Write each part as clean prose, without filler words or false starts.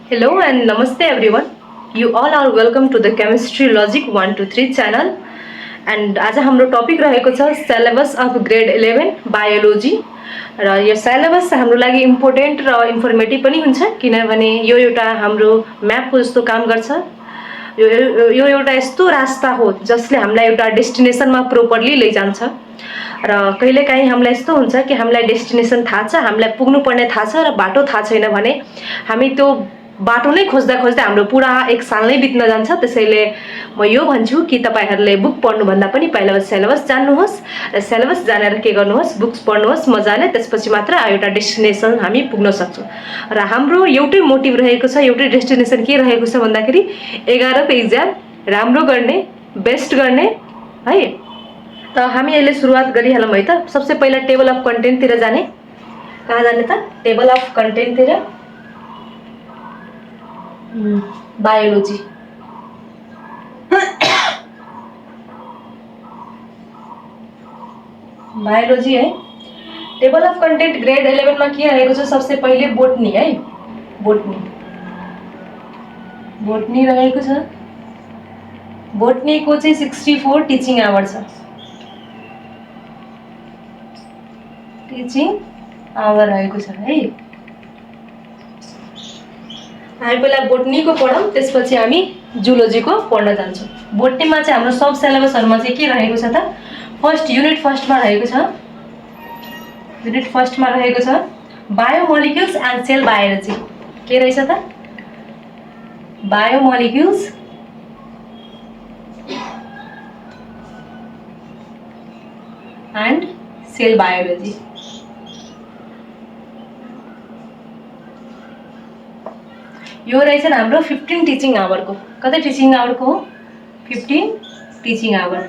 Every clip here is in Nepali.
Hello and namaste everyone. You all are welcome to the Chemistry Logic 1 to 3 channel. And आज हाम्रो टपिक रहेको छ सिलेबस अफ ग्रेड 11 बायोलोजी र यो सिलेबस हाम्रो लागि इम्पोर्टेन्ट र इन्फर्मेटिभ पनि हुन्छ किनभने यो एउटा हाम्रो म्यापको जस्तो काम गर्छ। यो एउटा यस्तो रास्ता हो जसले हामीलाई एउटा डेस्टिनेसनमा प्रोपरली लैजान्छ र कहिलेकाहीँ हामीलाई यस्तो हुन्छ कि हामीलाई डेस्टिनेसन थाहा छ, हामीलाई पुग्नुपर्ने थाहा छ र बाटो थाहा छैन भने हामी त्यो बाटो नै खोज्दा खोज्दा हाम्रो पुरा एक साल नै बित्न जान्छ। त्यसैले म यो भन्छु कि तपाईहरुले बुक पढ्नुभन्दा पनि पहिला सिलेबस जान्नुहोस् र सिलेबस जानेर के गर्नुहोस्, बुक्स पढ्नुहोस् मजाले, त्यसपछि मात्र एउटा डेस्टिनेसन हामी पुग्न सक्छौं। र हाम्रो एउटै मोटिभ रहेको छ, एउटै डेस्टिनेसन के रहेको छ भन्दाखेरि 11 को एक्जाम राम्रो गर्ने, बेस्ट गर्ने है। त हामी अहिले सुरुवात गरिहालौं है त। सबसे पहिला टेबल अफ कन्टेन्ट तिर जाने। कहाँ जाने त? टेबल अफ कन्टेन्ट तिर। बायोलोजी बायोलोजी है। टेबल अफ कन्टेन्ट ग्रेड 11 मा के रहेको छ? सबसे पहिले बोटनी है। बोटनी रहेको छ। बोटनी को चाहिँ 64 टिचिङ आवर छ। टिचिङ आवर रहेको छ है। हामी पहिला बोटनी को पढौं, त्यसपछि हामी जुलोजी को पढ्न जान्छौं। बोटनी मा चाहिँ हाम्रो सब सिलेबसहरुमा चाहिँ के रहेको छ त? फर्स्ट युनिट फर्स्ट मा रहेको छ। युनिट फर्स्ट मा रहेको छ बायोमोलिक्युल्स एन्ड सेल बायोलोजी। के रहेछ त? बायोमोलिक्युल्स एन्ड सेल बायोलोजी। यो रहेछ हाम्रो 15 टिचिङ आवर को। कतै टिचिङ आवर को हो? 15 टिचिङ आवर।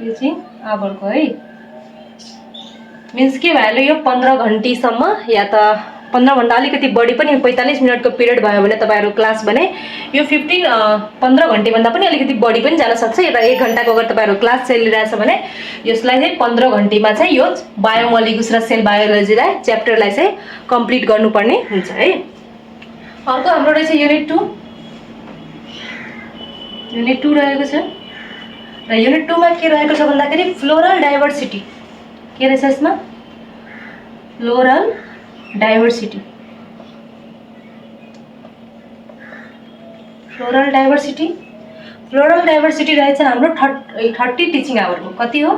टिचिङ आवर को है। मीन्स के भ्यालु यो 15 घण्टीसम्म या त 15 भन्दा अलिकति बढी पनि 45 मिनेटको पिरियड भयो भने तपाईहरु क्लास भने यो 15 घण्टी भन्दा पनि अलिकति बढी पनि जान सक्छ। या 1 घण्टाको अगर तपाईहरु क्लास चलिरहेछ भने यसलाई चाहिँ 15 घण्टीमा चाहिँ यो बायोमोलिक्युल्स र सेल बायोलोजीलाई च्याप्टरलाई चाहिँ कम्प्लिट गर्नुपर्ने हुन्छ है। अर्को हाम्रो रहेछ युनिट 2। युनिट 2 रहेको छ र युनिट 2 मा के रहेको छ भन्दाखेरि फ्लोरल डाइभर्सिटी। के रहेछ यसमा? Floral diversity. Floral diversity. Floral diversity रहेछ हाम्रो 30 टिचिङ आवर को। कति हो?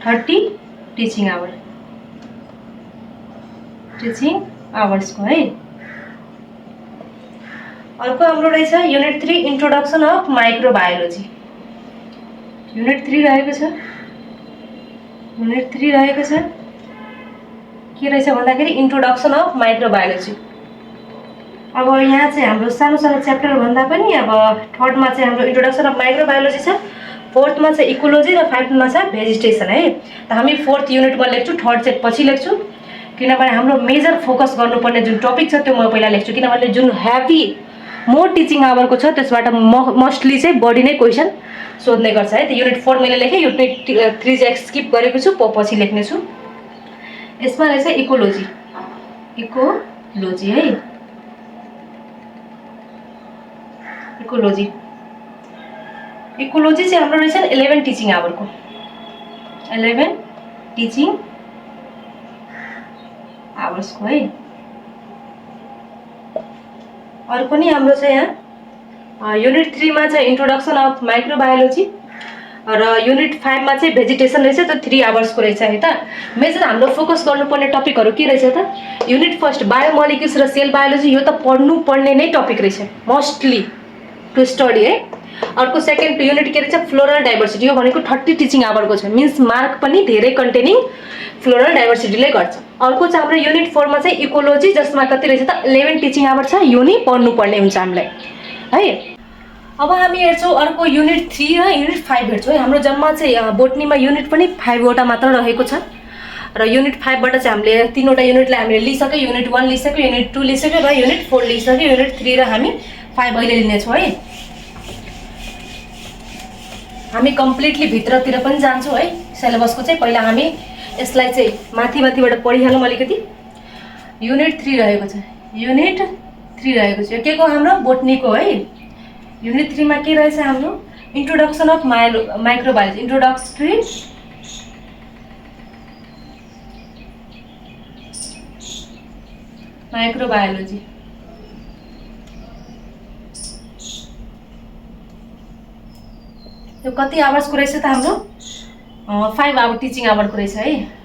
30 टिचिङ आवर। टिचिङ आवर्स को है। अर्को हाम्रो रहेछ unit 3 introduction of microbiology. Unit 3 रहेको छ। युनिट 3 रहेको छ। के रहेछ भन्दाखेरि इन्ट्रोडक्सन अफ माइक्रोबायोलोजी। अब यहाँ चाहिँ हाम्रो सानो सानो च्याप्टर भन्दा पनि अब थर्ड मा चाहिँ हाम्रो इन्ट्रोडक्सन अफ माइक्रोबायोलोजी छ, फोर्थ मा चाहिँ इकोलोजी र फाइभ मा छ भेजिटेसन है। त हामी फोर्थ युनिट मा लेख्छु, थर्ड चाहिँ पछि लेख्छु किनभने हाम्रो मेजर फोकस गर्नुपर्ने जुन टपिक छ त्यो म पहिला लेख्छु किनभने जुन हेभी मोर टिचिङ आवर को छ त्यसबाट मोस्टली चाहिँ बडी नै क्वेशन सोध्ने गर्छ है। त युनिट 4 मैले लेखे, युनिट 3 चाहिँ स्किप गरेको छु, पछि लेख्ने छु। यसमा रहेछ इकोलोजी। इकोलोजी है। इकोलोजी। इकोलोजी चाहिँ हाम्रो रहेछ 11 टिचिङ आवर को। 11 टिचिङ आवर्स को है। अर्को नि हाम्रो चाहिँ यहाँ युनिट 3 मा चाहिँ इन्ट्रोडक्सन अफ माइक्रोबायोलोजी र युनिट 5 मा चाहिँ भेजिटेसन रहेछ। त 3 आवर्स को रहेछ है त। मेजर हाम्रो फोकस गर्नुपर्ने टपिकहरु के रहेछ त? युनिट फर्स्ट बायोमोलिक्युल्स र सेल बायोलोजी। यो त पढ्नु पर्ने नै टपिक रहेछ मोस्टली टु स्टडी है। अर्को सेकेन्ड युनिट के रहेछ? Floral diversity. यो भनेको 30 टिचिङ आवर को छ। मीन्स मार्क पनि धेरै कन्टेनिङ फ्लोरल डाइभर्सिटीले गर्छ। अर्को चाहिँ हाम्रो युनिट 4 मा चाहिँ इकोलोजी जसमा कति रहेछ त? 11 टिचिङ आवर छ। यो नि पढ्नु पर्ने हुन्छ हामीलाई है। अब हामी हेर्छौं अर्को युनिट 3 र युनिट 5 हेर्छौं है। हाम्रो जम्मा चाहिँ बोटनीमा युनिट पनि 5 वटा मात्र रहेको छ र युनिट 5 बाट चाहिँ हामीले 3 वटा युनिटलाई हामीले लिइसक्यो। युनिट 1 लिइसक्यो, युनिट 2 लिइसक्यो र युनिट 4 लिइसक्यो। युनिट 3 र हामी 5 अहिले लिने छौं है। हामी कम्प्लिटली भित्रतिर पनि जान्छौं है सिलेबसको चाहिँ। पहिला हामी यसलाई चाहिँ माथिबाट पढिहालौं अलिकति। युनिट 3 रहेको छ, युनिट 3 रहेको छ। के को हाम्रो बोटनीको है। युनिट 3 मा के रहेछ हाम्रो introduction of microbiology, introductory microbiology. यो कति आवर्सको रहेछ त हाम्रो 5 आवर टिचिङ आवरको रहेछ है,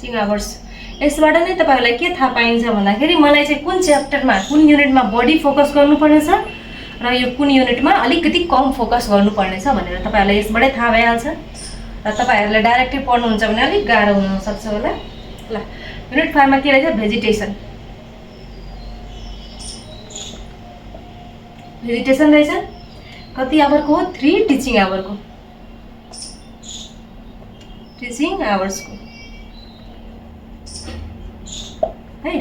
टिचिङ आवर्स। यसबाट नै तपाईहरुलाई के थाहा पाइन्छ भन्दाखेरि मलाई चाहिँ कुन च्याप्टरमा कुन युनिटमा बढी फोकस गर्नुपर्ने छ र यो कुन युनिटमा अलिकति कम फोकस गर्नुपर्ने छ भनेर तपाईहरुलाई यसबाटै थाहा भइहाल्छ। र तपाईहरुले डाइरेक्टली पढ्नुहुन्छ भने अलिक गाह्रो हुन सक्छ होला। ल युनिट 5 मा के रहेछ भेजिटेसन, भेजिटेसन रहेछ कति आवरको हो 3 टिचिङ आवरको, टिचिङ आवर्सको है।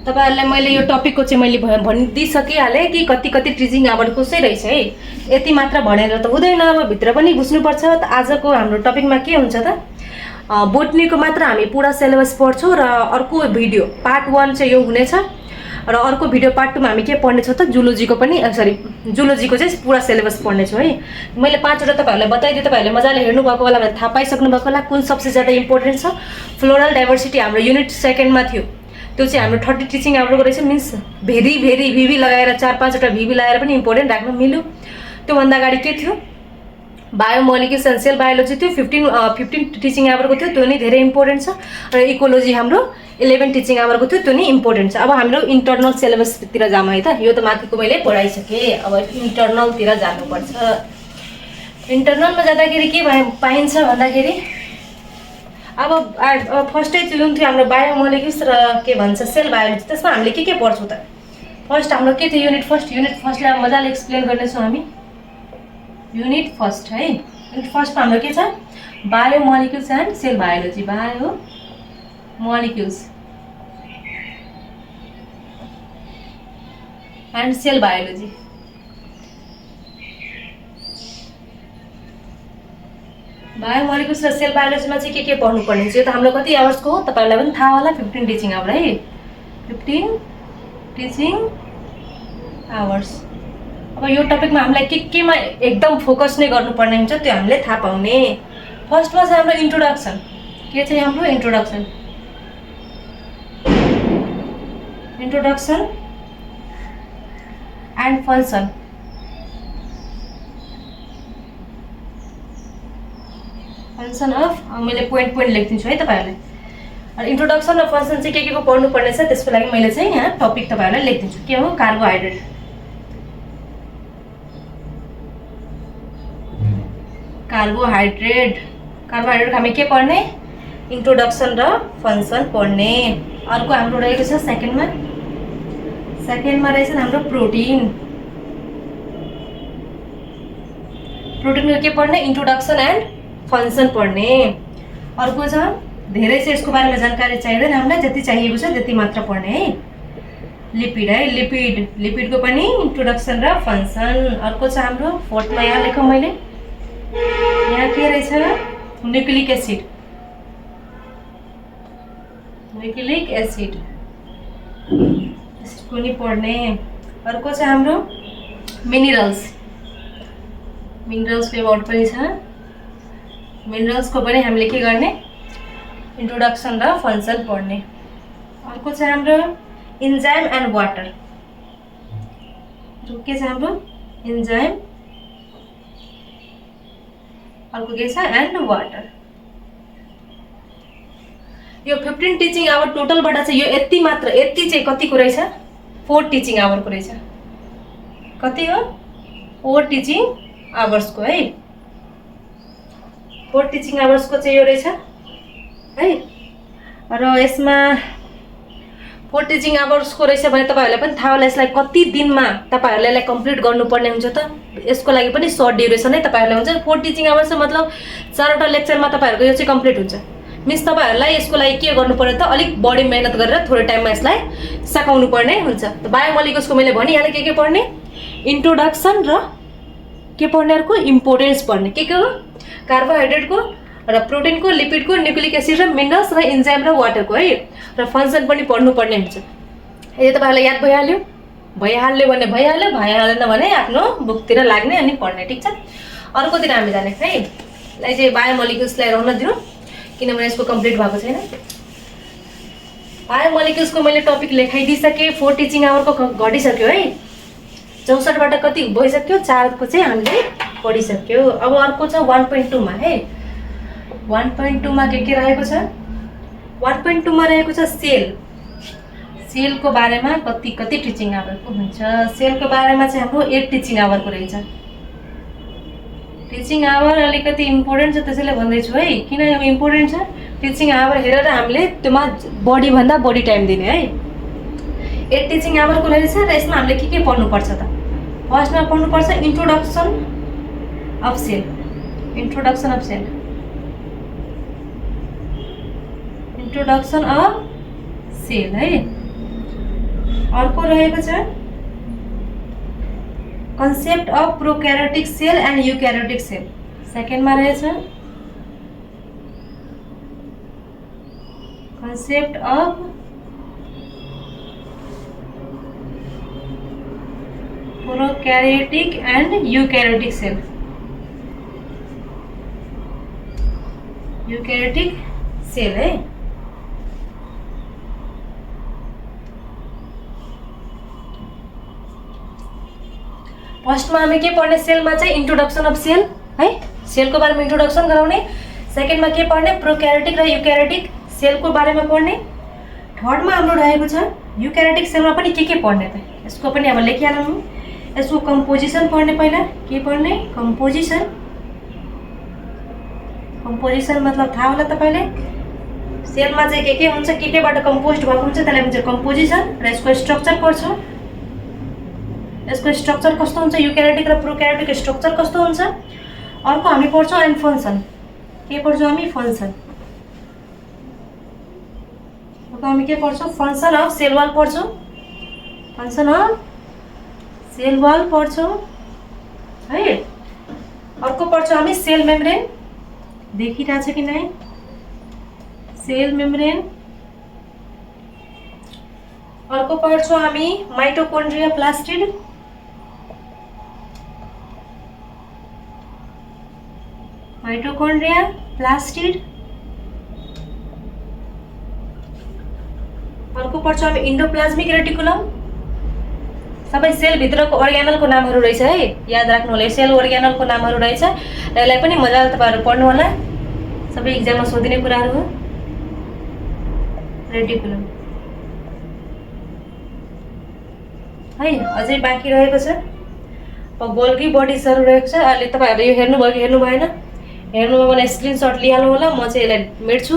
तपाईहरुलाई मैले यो टपिकको चाहिँ मैले भनिदिइसकिहालेँ कि कति कति टिचिङ आवरको चाहिँ रहेछ है। यति मात्र भनेर त हुँदैन, अब भित्र पनि बुझ्नुपर्छ। त आजको हाम्रो टपिकमा के हुन्छ त बोटनीको मात्र हामी पुरा सिलेबस पढ्छौँ र अर्को भिडियो पार्ट 1 चाहिँ यो हुनेछ र अर्को भिडियो पार्ट 2 मा हामी के पढ्नेछौँ त जुलोजीको पनि सरी जुलोजीको चाहिँ पुरा सिलेबस पढ्नेछौँ है। मैले 5 वटा तपाईहरुलाई बताइदिएँ, तपाईहरुले मजाले हेर्नु भएको होला भने थाहा पाइसक्नु भएको होला कुन सबसे ज्यादा इम्पोर्टेन्ट छ। फ्लोरल डाइभर्सिटी हाम्रो युनिट 2 मा थियो, त्यो चाहिँ हाम्रो 30 टिचिङ आवरको रहेछ। मिन्स भेरी भिभी लगाएर 4-5 वटा भिभी लगाएर पनि इम्पोर्टेन्ट राख्न मिल्यो। त्यो भन्दा अगाडि के थियो बायोमोलिक्युल्स एन्ड सेल बायोलोजी थियो 15 टिचिङ आवरको थियो, त्यो नि धेरै इम्पोर्टेन्ट छ। र इकोलोजी हाम्रो 11 टिचिङ आवरको थियो, त्यो नि इम्पोर्टेन्ट छ। अब हाम्रो इन्टरनल सिलेबसतिर जाम है त। यो त माथिको मैले पढाइसकेँ, अब इन्टरनलतिर जानुपर्छ। इन्टरनलमा जाँदाखेरि के पाइन्छ भन्दाखेरि अब फर्स्टै जुन थियो हाम्रो बायोमोलिक्युल्स र के भन्छ सेल बायोलोजी, त्यसमा हामीले के पढ्छौँ त। फर्स्ट हाम्रो के थियो युनिट फर्स्टलाई मजाले एक्सप्लेन गर्नेछौँ हामी। युनिट फर्स्ट है, युनिट फर्स्टमा हाम्रो के छ biomolecules and cell biology, biomolecules and cell biology. Biomolecules र सेल बायोलोजीमा चाहिँ के पढ्नुपर्ने छ। यो त हाम्रो कति आवर्सको हो तपाईहरुलाई पनि थाहा होला 15 टिचिङ आवर है, 15 टिचिङ आवर्स। अब यो टपिकमा हामीलाई केमा एकदम फोकस नै गर्नुपर्ने हुन्छ त्यो हामीले थाहा पाउने। फर्स्टमा चाहिँ हाम्रो इन्ट्रोडक्सन, के चाहिँ हाम्रो introduction, introduction and function. Function of मैले पोइन्ट लेखिदिन्छु है तपाईहरुलाई। इन्ट्रोडक्सन र फङ्सन चाहिँ के को पढ्नुपर्ने छ त्यसको लागि मैले चाहिँ यहाँ टपिक तपाईहरुलाई लेखिदिन्छु। के हो कार्बोहाइड्रेट, कार्बोहाइड्रेट हामी के पढ्ने इन्ट्रोडक्सन र फङ्सन पढ्ने। अर्को हाम्रो रहेको छ सेकेन्डमा रहेछ हाम्रो प्रोटिन, प्रोटिनको के पढ्ने इन्ट्रोडक्सन एन्ड फङ्सन पढ्ने। अर्को छ धेरै चाहिँ यसको बारेमा जानकारी चाहिँदैन हामीलाई, जति चाहिएको छ त्यति मात्र पढ्ने है। लिपिड है, लिपिडको पनि इन्ट्रोडक्सन र फङ्सन। अर्को छ हाम्रो फोर्थमा यहाँ लेखौँ मैले, यहाँ के रहेछ न्युक्लिक एसिड, यसको नि पढ्ने। अर्को छ हाम्रो मिनरल्सको एबाउट पनि छ, मिनरल्सको पनि हामीले के गर्ने इन्ट्रोडक्सन र फङ्सन पढ्ने। अर्को छ हाम्रो इन्जाइम एन्ड वाटर, के छ हाम्रो इन्जाइम, अर्को के छ एन्ड वाटर। यो 15 टिचिङ आवर टोटलबाट चाहिँ यो यति मात्र, यति चाहिँ कतिको रहेछ 4 टिचिङ आवरको रहेछ। कति हो 4 टिचिङ आवर्सको है, 4 टिचिङ आवर्सको चाहिँ यो रहेछ है। र यसमा 4 टिचिङ आवर्सको रहेछ भने तपाईहरुलाई पनि थाहा होला यसलाई कति दिनमा तपाईहरुले यसलाई कम्प्लिट गर्नुपर्ने हुन्छ त। यसको लागि पनि सर्ट ड्युरेसन नै तपाईहरुले हुन्छ। 4 टिचिङ आवर्स मतलब 4 वटा लेक्चरमा तपाईहरुको यो चाहिँ कम्प्लिट हुन्छ। मिन्स तपाईहरुलाई यसको लागि के गर्नु पर्यो त अलिक बढी मेहनत गरेर थोरै टाइममा यसलाई सकाउनु पर्ने हुन्छ। त बायोमोलिक्युल्सको मैले भनिहालेँ के पढ्ने इन्ट्रोडक्सन र के पढ्ने अर्को इम्पोर्टेन्स पढ्ने। के हो कार्बोहाइड्रेटको र प्रोटिनको, लिपिडको, न्युक्लिक एसिड र मिनरल्स र इन्जाइम र वाटरको है र फङ्सन पनि पढ्नुपर्ने हुन्छ। यदि तपाईँहरूलाई याद भइहाल्यो भने भइहाल्यो, भइहालेन भने आफ्नो बुकतिर लाग्ने अनि पढ्ने। ठिक छ, अर्कोतिर हामी जाने है। यसलाई चाहिँ बायोमोलिक्युल्सलाई रहन दिनु किनभने यसको कम्प्लिट भएको छैन। बायोमोलिक्युल्सको मैले टपिक लेखाइदिइसकेँ। 4 टिचिङ आवरको घटिसक्यो है। 64बाट कति भइसक्यो, 4को चाहिँ हामीले पढिसक्यो। अब अर्को छ 1.2 मा है। 1.2 मा के रहेको छ? 1.2 मा रहेको छ सेल। सेलको बारेमा कति टिचिङ आवरको हुन्छ। सेलको बारेमा चाहिँ हाम्रो 8 टिचिङ आवरको रहेछ। टिचिङ आवर अलिकति इम्पोर्टेन्ट छ त्यसैले भन्दैछु है। किन इम्पोर्टेन्ट छ? टिचिङ आवर हेरेर हामीले त्योमा बढीभन्दा बढी टाइम दिने है। 8 टिचिङ आवरको रहेछ र यसमा हामीले के पढ्नुपर्छ त? फर्स्टमा पढ्नुपर्छ introduction of cell. Introduction of cell, introduction of cell है। अर्को रहेको छ concept of prokaryotic cell and eukaryotic cell. सेकेन्डमा रहेछ concept of prokaryotic and eukaryotic cell. Eukaryotic cell है। फर्स्टमा हामी के पढ्ने? सेलमा चाहिँ इन्ट्रोडक्सन अफ सेल है, सेलको बारेमा इन्ट्रोडक्सन गराउने। सेकेन्डमा के पढ्ने? प्रोक्यारियोटिक र युक्यारियोटिक सेलको बारेमा पढ्ने। थर्डमा हाम्रो रहेको छ युक्यारियोटिक सेलमा पनि के पढ्ने त? यसको पनि अब लेखिहालौँ। यसको कम्पोजिसन पढ्ने। पहिला के पढ्ने? कम्पोजिसन। कम्पोजिसन मतलब थाहा होला तपाईँले। सेलमा चाहिँ के हुन्छ, केबाट कम्पोज्ड भएको हुन्छ त्यसलाई भन्छ कम्पोजिसन। र यसको स्ट्रक्चर पढ्छौँ। यसको स्ट्रक्चर कस्तो हुन्छ, युक्यारियोटिक र प्रोक्यारियोटिक स्ट्रक्चर कस्तो हुन्छ। अर्को हामी पढ्छौँ एन्ड फङ्सन। के पढ्छौँ हामी? फङ्सन। अर्को हामी के पढ्छौँ? फङ्सन अफ सेल वाल पढ्छौँ। फङ्सन अफ सेल वाल पढ्छौँ है। अर्को पढ्छौँ हामी सेल मेम्ब्रेन। देखिरहेछ कि नै? Cell membrane. अर्को पढ्छौँ हामी माइटोकोन्ड्रिया प्लास्टिड। Mitochondria plastid. अर्को पढ्छौँ हामी इन्डोप्लाज्मिक रेटिकुलम। सबै सेलभित्रको अर्ग्यानलको नामहरू रहेछ है, याद राख्नु होला। सेल अर्ग्यानलको नामहरू रहेछ। यसलाई पनि मजाले तपाईँहरू पढ्नु होला, सबै इक्जाममा सोधिने कुराहरू हो। रेटिकुलम है। अझै बाँकी रहेको छ अब गोल्गी बडिजहरू रहेको छ। अहिले तपाईँहरू यो हेर्नुभयो कि हेर्नु भएन? हेर्नुभयो भने स्क्रिनसट लिइहाल्नु होला। म चाहिँ यसलाई मेट्छु।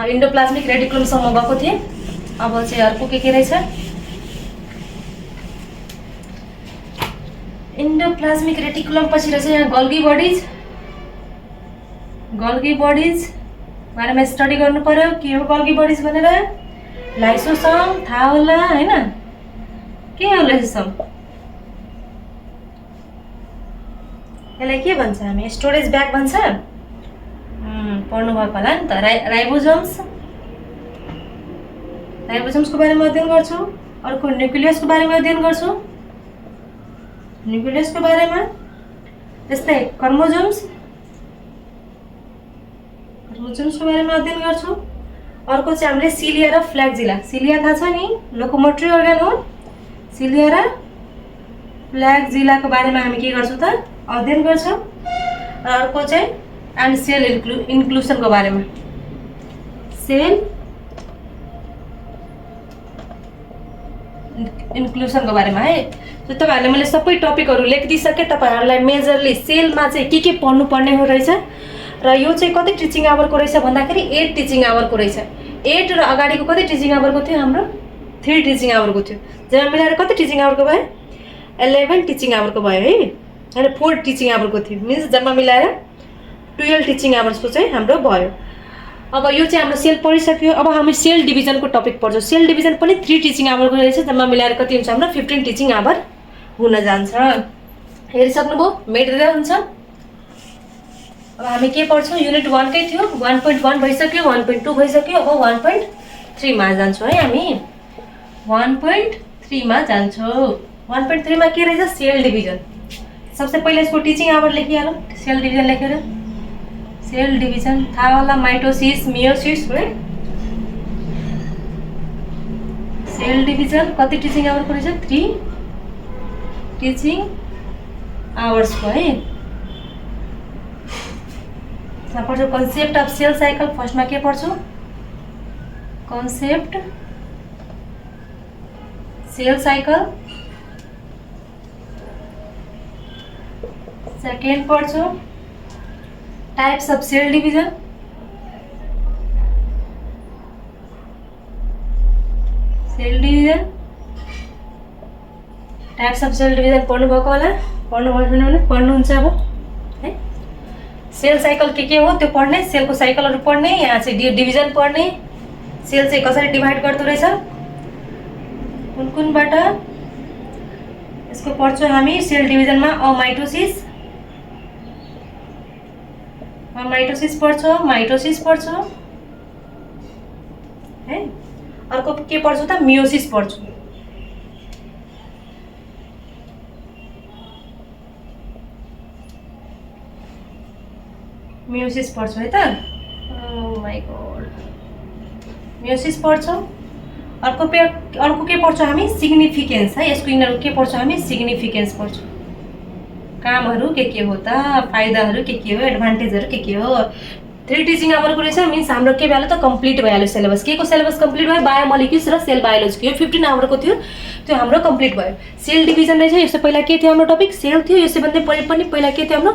इन्डोप्लाज्मिक रेटिकुलमसम्म गएको थिएँ। अब चाहिँ अर्को के रहेछ? इन्डोप्लाज्मिक रेटिकुलम पछि रहेछ यहाँ गोल्गी बडिज। गोल्गी बडिज बारेमा स्टडी गर्नु पर्यो। के हो गोल्गी बडिज भनेर? लाइसोसोम थाहा होला हैन? के हो लाइसोसोम? यसलाई के भन्छ हामी? स्टोरेज ब्याग भन्छ। पढ्नु भएको होला नि त। राइबोसोम्स। राइबोसोम्सको बारेमा अध्ययन गर्छौँ। अर्को न्युक्लियसको बारेमा अध्ययन गर्छौँ। न्युक्लियसको बारेमा त्यस्तै क्रोमोसोम्स। क्रोमोसोम्सको बारेमा अध्ययन गर्छौँ। अर्को चाहिँ हामीले सिलिया र फ्ल्याग्जिला। सिलिया थाहा छ नि? लोकोमोटरी अर्गन हो। सिलिया र फ्ल्याग्जिलाको बारेमा हामी के गर्छौँ त? अध्ययन गर्छौँ। र अर्को चाहिँ एन्ड सेल इन्क्लुसनको बारेमा। सेल इन्क्लुसनको बारेमा है। तो तपाईहरुले मैले सबै टपिकहरु लेखिदिसके। तपाईहरुलाई मेजरली सेलमा चाहिँ के पढ्नुपर्ने हो रहेछ र यो चाहिँ कति टिचिङ आवरको रहेछ भन्दाखेरि 8 टिचिङ आवरको रहेछ। 8 र अगाडिको कति टिचिङ आवरको थियो? हाम्रो 3 टिचिङ आवरको थियो। जम्मा मिलाएर कति टिचिङ आवरको भयो? 11 टिचिङ आवरको भयो है। हैन 4 टिचिङ आवरको थियो। मिन्स जम्मा मिलाएर 12 टिचिङ आवरको चाहिँ हाम्रो भयो। अब यो चाहिँ हाम्रो सेल पढिसक्यो। अब हामी सेल डिभिजनको टपिक पढ्छौँ। सेल डिभिजन पनि 3 टिचिङ आवरको रहेछ। जम्मा मिलाएर कति हुन्छ? हाम्रो 15 टिचिङ आवर हुन जान्छ। हेरिसक्नुभयो? मेटेरियल हुन्छ। अब हामी के पढ्छौँ युनिट 1 कै थियो 1.1 भइसक्यो 1.2 भइसक्यो अब 1.3 मा जान्छौँ है हामी 1.3 मा जान्छौँ 1.3 मा के रहेछ सेल डिभिजन सबसे पहिले यसको टिचिङ आवर लेखिहालौँ सेल डिभिजन लेखेर सेल डिभिजन थाहा होला माइटोसिस मियोसिस है सेल डिभिजन कति टिचिङ आवरको रहेछ 3 टिचिङ आवर्सको है पढ्छौँ कन्सेप्ट अफ सेल साइकल फर्स्टमा के पढ्छौँ कन्सेप्ट सेल साइकल सेकेन्ड पढ्छौँ types of cell division cell division types of cell division पढ्नुभएको होला पढ्नुभएको भने पढ्नुहुन्छ अब है सेल साइकल के हो त्यो पढ्ने सेलको साइकलहरू पढ्ने यहाँ चाहिँ डिभिजन पढ्ने सेल चाहिँ कसरी डिभाइड गर्दो रहेछ कुन कुनबाट यसको पढ्छौँ हामी सेल डिभिजनमा माइटोसिस पढ्छौँ माइटोसिस पढ्छौँ है अर्को के पढ्छौँ त मियोसिस पढ्छौँ मियोसिस पढ्छौँ है त ओ माय गॉड मियोसिस पढ्छौँ अर्को के पढ्छौँ हामी सिग्निफिकेन्स है यसको यिनीहरू के पढ्छौँ हामी सिग्निफिकेन्स पढ्छौँ कामहरू के हो त फाइदाहरू के हो एडभान्टेजहरू के हो 3 टिचिङ आवरको रहेछ मिन्स हाम्रो के भयो त कम्प्लिट भइहाल्यो सिलेबस के को सिलेबस कम्प्लिट भयो बायोमोलिक्युल्स र सेल बायोलोजीको यो 15 आवरको थियो त्यो हाम्रो कम्प्लिट भयो सेल डिभिजन रहेछ यसो पहिला के थियो हाम्रो टपिक सेल थियो यसो भन्दै पनि पहिला के थियो हाम्रो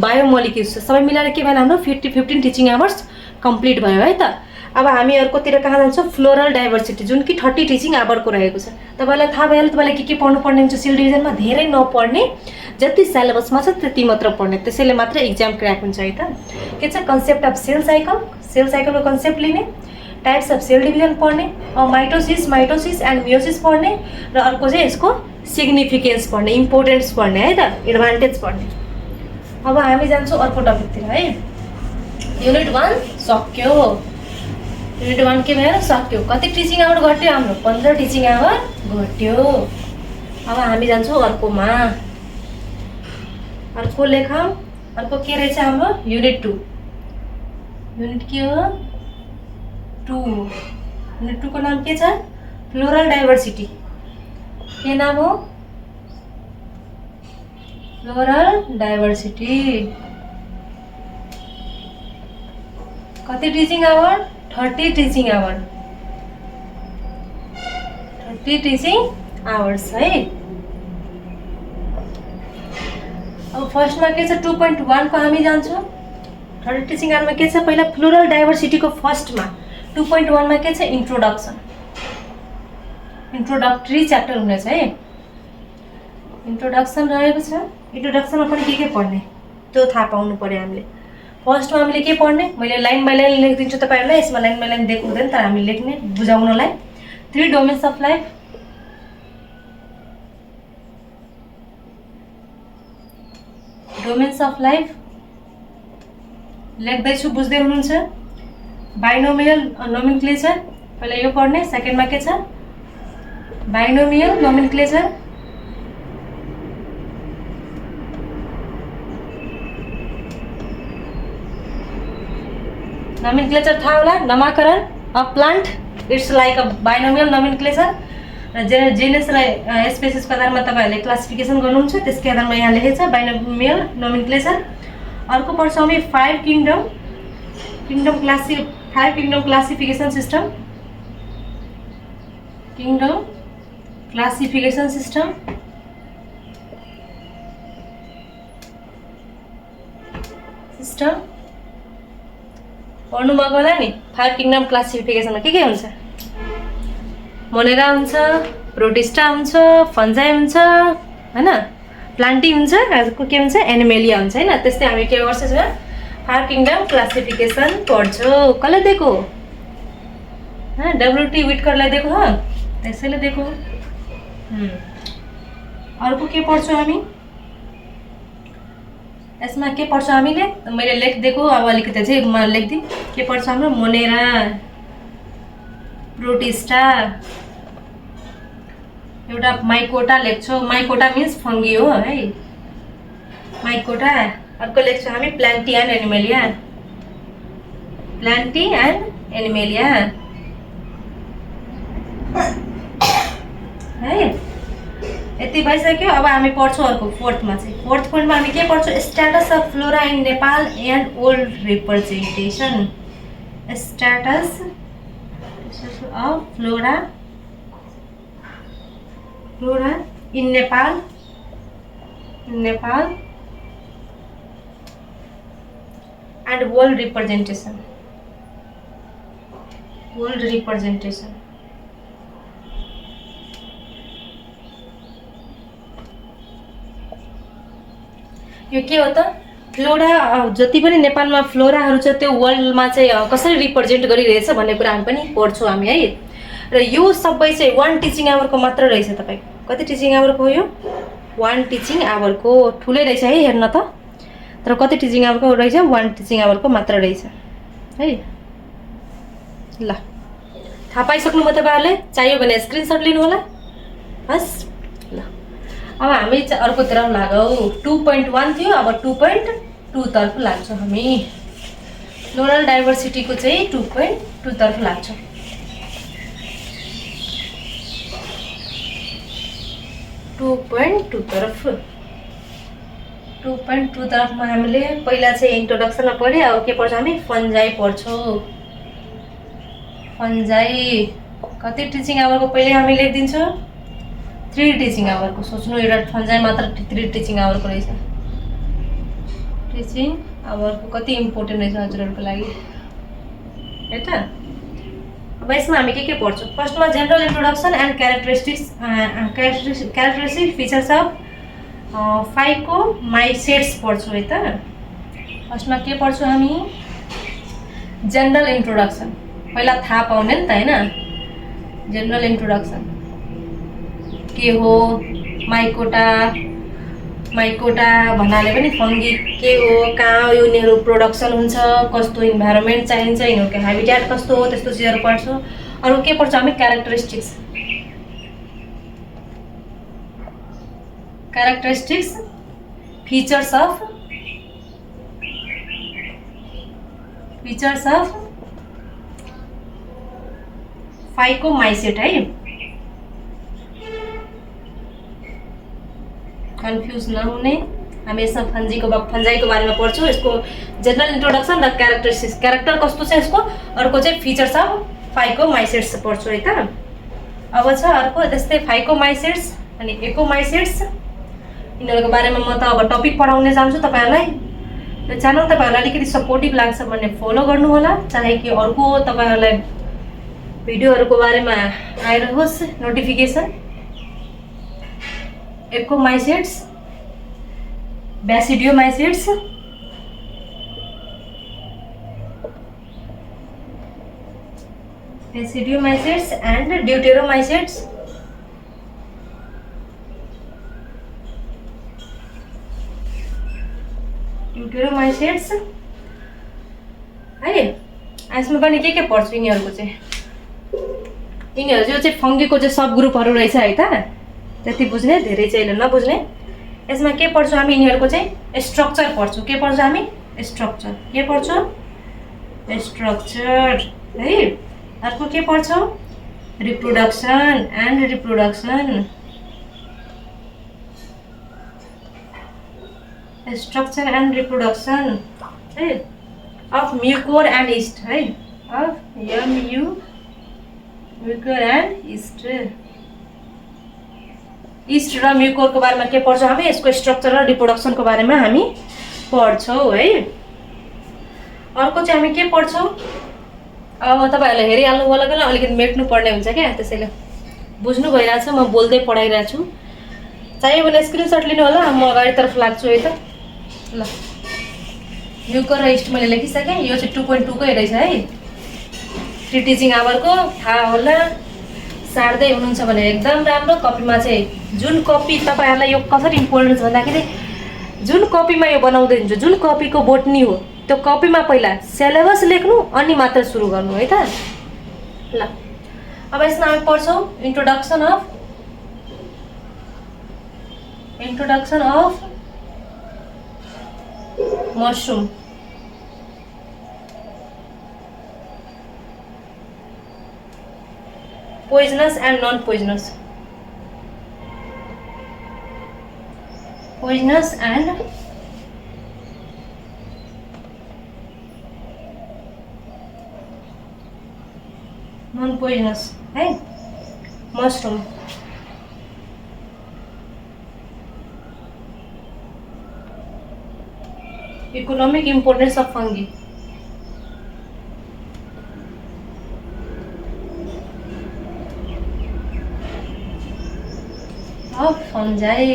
बायोमोलिक्युल्स सबै मिलाएर के भयो हाम्रो 15 टिचिङ आवर्स कम्प्लिट भयो है त अब हामी अर्कोतिर कहाँ जान्छौँ फ्लोरल डाइभर्सिटी जुन कि 30 टिचिङ आवरको रहेको छ तपाईँलाई थाहा भइहाल्यो तपाईँलाई के पढ्नुपर्ने हुन्छ सेल डिभिजनमा धेरै नपढ्ने जति सिलेबसमा छ त्यति मात्र पढ्ने त्यसैले मात्र एक्जाम क्र्याक हुन्छ है त के छ कन्सेप्ट अफ सेल साइकलको कन्सेप्ट लिने टाइप्स अफ सेल डिभिजन पढ्ने माइटोसिस एन्ड मियोसिस पढ्ने र अर्को चाहिँ यसको सिग्निफिकेन्स पढ्ने इम्पोर्टेन्स पढ्ने है त एडभान्टेज पढ्ने अब हामी जान्छौँ अर्को टपिकतिर है युनिट 1 सक्यो युनिट 1 के भयो सक्यो कति टिचिङ आवर घट्यो हाम्रो 15 टिचिङ आवर घट्यो अब हामी जान्छौँ अर्कोमा अर्को लेखौँ अर्को के रहेछ हाम्रो युनिट 2 युनिट के हो 2 युनिट 2 को नाम के छ फ्लोरल डाइभर्सिटी के नाम हो फ्लोरल डाइभर्सिटी कति teaching hour 30 teaching hour 30 teaching hours है अब फर्स्टमा के छ 2.1 को हामी जान्छौँ 30 टिचिङ आवरमा के छ पहिला फ्लोरल डाइभर्सिटीको फर्स्टमा 2.1 मा के छ इन्ट्रोडक्टरी च्याप्टर हुनेछ है इन्ट्रोडक्सन रहेको छ इन्ट्रोडक्सनमा पनि के पढ्ने त्यो थाहा पाउनु पर्यो हामीले फर्स्टमा हामीले के पढ्ने मैले लाइन बाई लाइन लेखिदिन्छु तपाईँहरूलाई यसमा लाइन बाई लाइन देख्नु हुँदैन तर हामीले लेख्ने बुझाउनलाई 3 डोमेन्स अफ लाइफ लेख्दैछु बुझ्दै हुनुहुन्छ बाइनोमियल नोमेनक्लेचर पहिला यो पढ्ने सेकेन्डमा के छ बाइनोमियल नोमेनक्लेचर नोमेनक्लेचर थाहा होला नामकरण of plant it's like a binomial nomenclature र जेनस र स्पेसिसको आधारमा तपाईँहरूले क्लासिफिकेसन गर्नुहुन्छ त्यसकै आधारमा यहाँ लेखेको छ बाइनोमियल नोमेनक्लेचर अर्को पढ्छौँ हामी 5 किङडम क्लासिफिकेसन सिस्टम पढ्नु भएको होला नि 5 किङडम क्लासिफिकेसनमा के हुन्छ मोनेरा हुन्छ प्रोटिस्टा हुन्छ फन्जाई हुन्छ हैन प्लान्टी हुन्छ अर्को के हुन्छ एनिमेलिया हुन्छ हैन त्यस्तै हामी के गर्छौँ 5 किङडम क्लासिफिकेसन पढ्छौँ कसले दिएको डब्ल्युटी विटकरलाई दिएको हो त्यसैले दिएको अर्को के पढ्छौँ हामी यसमा के पढ्छौँ हामीले? मैले लेखिदिएको अब अलिकति चाहिँ म लेखिदिउँ। के पढ्छ हाम्रो? मोनेरा, प्रोटिस्टा, एउटा माइकोटा लेख्छौँ। माइकोटा मिन्स फङ्गी हो है, माइकोटा। अर्को लेख्छौँ हामी plenty and animalia, plenty and animalia है। यति भइसक्यो। अब हामी पढ्छौँ अर्को फोर्थमा चाहिँ। फोर्थ पोइन्टमा हामी के पढ्छौँ? Status of flora in Nepal and old representation. Status of flora in Nepal and world representation, यो के हो त? फ्लोरा जति पनि नेपालमा फ्लोराहरू छ त्यो वर्ल्डमा चाहिँ कसरी रिप्रेजेन्ट गरिरहेछ भन्ने कुरा हामी पनि पढ्छौँ हामी है। र यो सबै चाहिँ 1 टिचिङ आवरको मात्र रहेछ। तपाईको कति टिचिङ आवरको हो यो? 1 टिचिङ आवरको। ठुलै रहेछ है, हेर्न त। तर कति टिचिङ आवरको रहेछ? 1 टिचिङ आवरको मात्र रहेछ है। ल, थाहा पाइसक्नुभयो तपाईँहरूले? चाहियो भने स्क्रिनसट लिनु होला। हस्, ल अब हामी चाहिँ अर्कोतिर लागौँ। 2.1 थियो, अब 2.2 तर्फ लाग्छौँ हामी। फ्लोरल डाइभर्सिटीको चाहिँ 2.2 तर्फ लाग्छौँ। 2.2 तर्फ। 2.2 तर्फमा हामीले पहिला चाहिँ इन्ट्रोडक्सनमा पढ्यो। अब के पढ्छ हामी? फन्जाई पढ्छौँ। फन्जाई कति टिचिङ आवरको पहिले हामी लेखिदिन्छौँ? 3 टिचिङ आवरको। सोच्नु, एउटा फन्जाई मात्र 3 टिचिङ आवरको रहेछ। टिचिङ आवरको कति इम्पोर्टेन्ट रहेछ हजुरहरूको लागि है त। अब यसमा हामी के पढ्छौँ? फर्स्टमा general introduction and characteristic features of phycomycetes पढ्छौँ है त। फर्स्टमा के पढ्छौँ हामी? General introduction. पहिला थाहा पाउने नि त हैन? जेनरल इन्ट्रोडक्सन के हो? माइकोटा भन्नाले पनि फङ्गी के हो, कहाँ यिनीहरू प्रोडक्सन हुन्छ, कस्तो इन्भाइरोमेन्ट चाहिन्छ, यिनीहरूको हेबिटेट कस्तो हो, त्यस्तो चिजहरू पढ्छौँ। अरू के पढ्छौँ हामी? क्यारेक्टरिस्टिक्स फिचर्स अफ फाइकोमाइसेट है। कन्फ्युज नहुने, हामी यसमा फन्जाईको बारेमा पढ्छौँ। यसको जेनरल इन्ट्रोडक्सन र क्यारेक्टरिस्टिक्स, क्यारेक्टर कस्तो छ यसको। अर्को चाहिँ फिचर्स अफ फाइकोमाइसेट्स पढ्छौँ है त। अब छ अर्को त्यस्तै फाइकोमाइसेट्स अनि एकोमाइसेट्स। यिनीहरूको बारेमा म त अब टपिक पढाउने जान्छु तपाईँहरूलाई। यो च्यानल तपाईँहरूलाई अलिकति सपोर्टिभ लाग्छ भने फलो गर्नु होला। चाहे कि अर्को तपाईँहरूलाई भिडियोहरूको बारेमा आइरहोस् नोटिफिकेसन। एकोमाइसेट्स, ब्यासिडियोमाइसेट्स, एन्ड ड्युटेरोमाइसेट्स। है। यसमा पनि के पढ्छु यिनीहरूको चाहिँ? यिनीहरू चाहिँ फङ्गीको चाहिँ सब ग्रुपहरू रहेछ है त। त्यति बुझ्ने, धेरै चाहिँ नबुझ्ने। यसमा के पढ्छौँ हामी? यिनीहरूको चाहिँ स्ट्रक्चर पढ्छौँ। के पढ्छौँ हामी? स्ट्रक्चर। के पढ्छौँ? स्ट्रक्चर है। अर्को के पढ्छौँ? Reproduction and reproduction. Structure and reproduction है अफ म्युकोर एन्ड इस्ट है। अफ म्युकोर एन्ड इस्ट र म्युकोरको बारेमा के पढ्छौँ हामी? यसको स्ट्रक्चर र रिप्रोडक्सनको बारेमा हामी पढ्छौँ है। अर्को चाहिँ हामी के पढ्छौँ? अब तपाईँहरूलाई हेरिहाल्नु होला कि अलिकति मेट्नु पर्ने हुन्छ क्या, त्यसैले बुझ्नु भइरहेछ। म बोल्दै पढाइरहेको छु। चाहियो भने स्क्रिनसट लिनु होला। म अगाडितर्फ लाग्छु है त। ल, म्युकोर र इस्ट मैले लेखिसकेँ। यो चाहिँ 2.2 कै रहेछ है। 3 टिचिङ आवरको। थाहा होला। सार्दै हुनुहुन्छ भने एकदम राम्रो। कपीमा चाहिँ जुन कपी तपाईँहरूलाई यो कसरी इम्पोर्टेन्ट भन्दाखेरि जुन कपीमा यो बनाउँदै हुन्छ, जुन कपीको बोटनी हो त्यो कपीमा पहिला सिलेबस लेख्नु अनि मात्र सुरु गर्नु है त। ल अब यसमा हामी पढ्छौँ introduction of mushroom. Poisonous and non poisonous, poisonous and non poisonous है mushroom. Economic importance of fungi, of fungi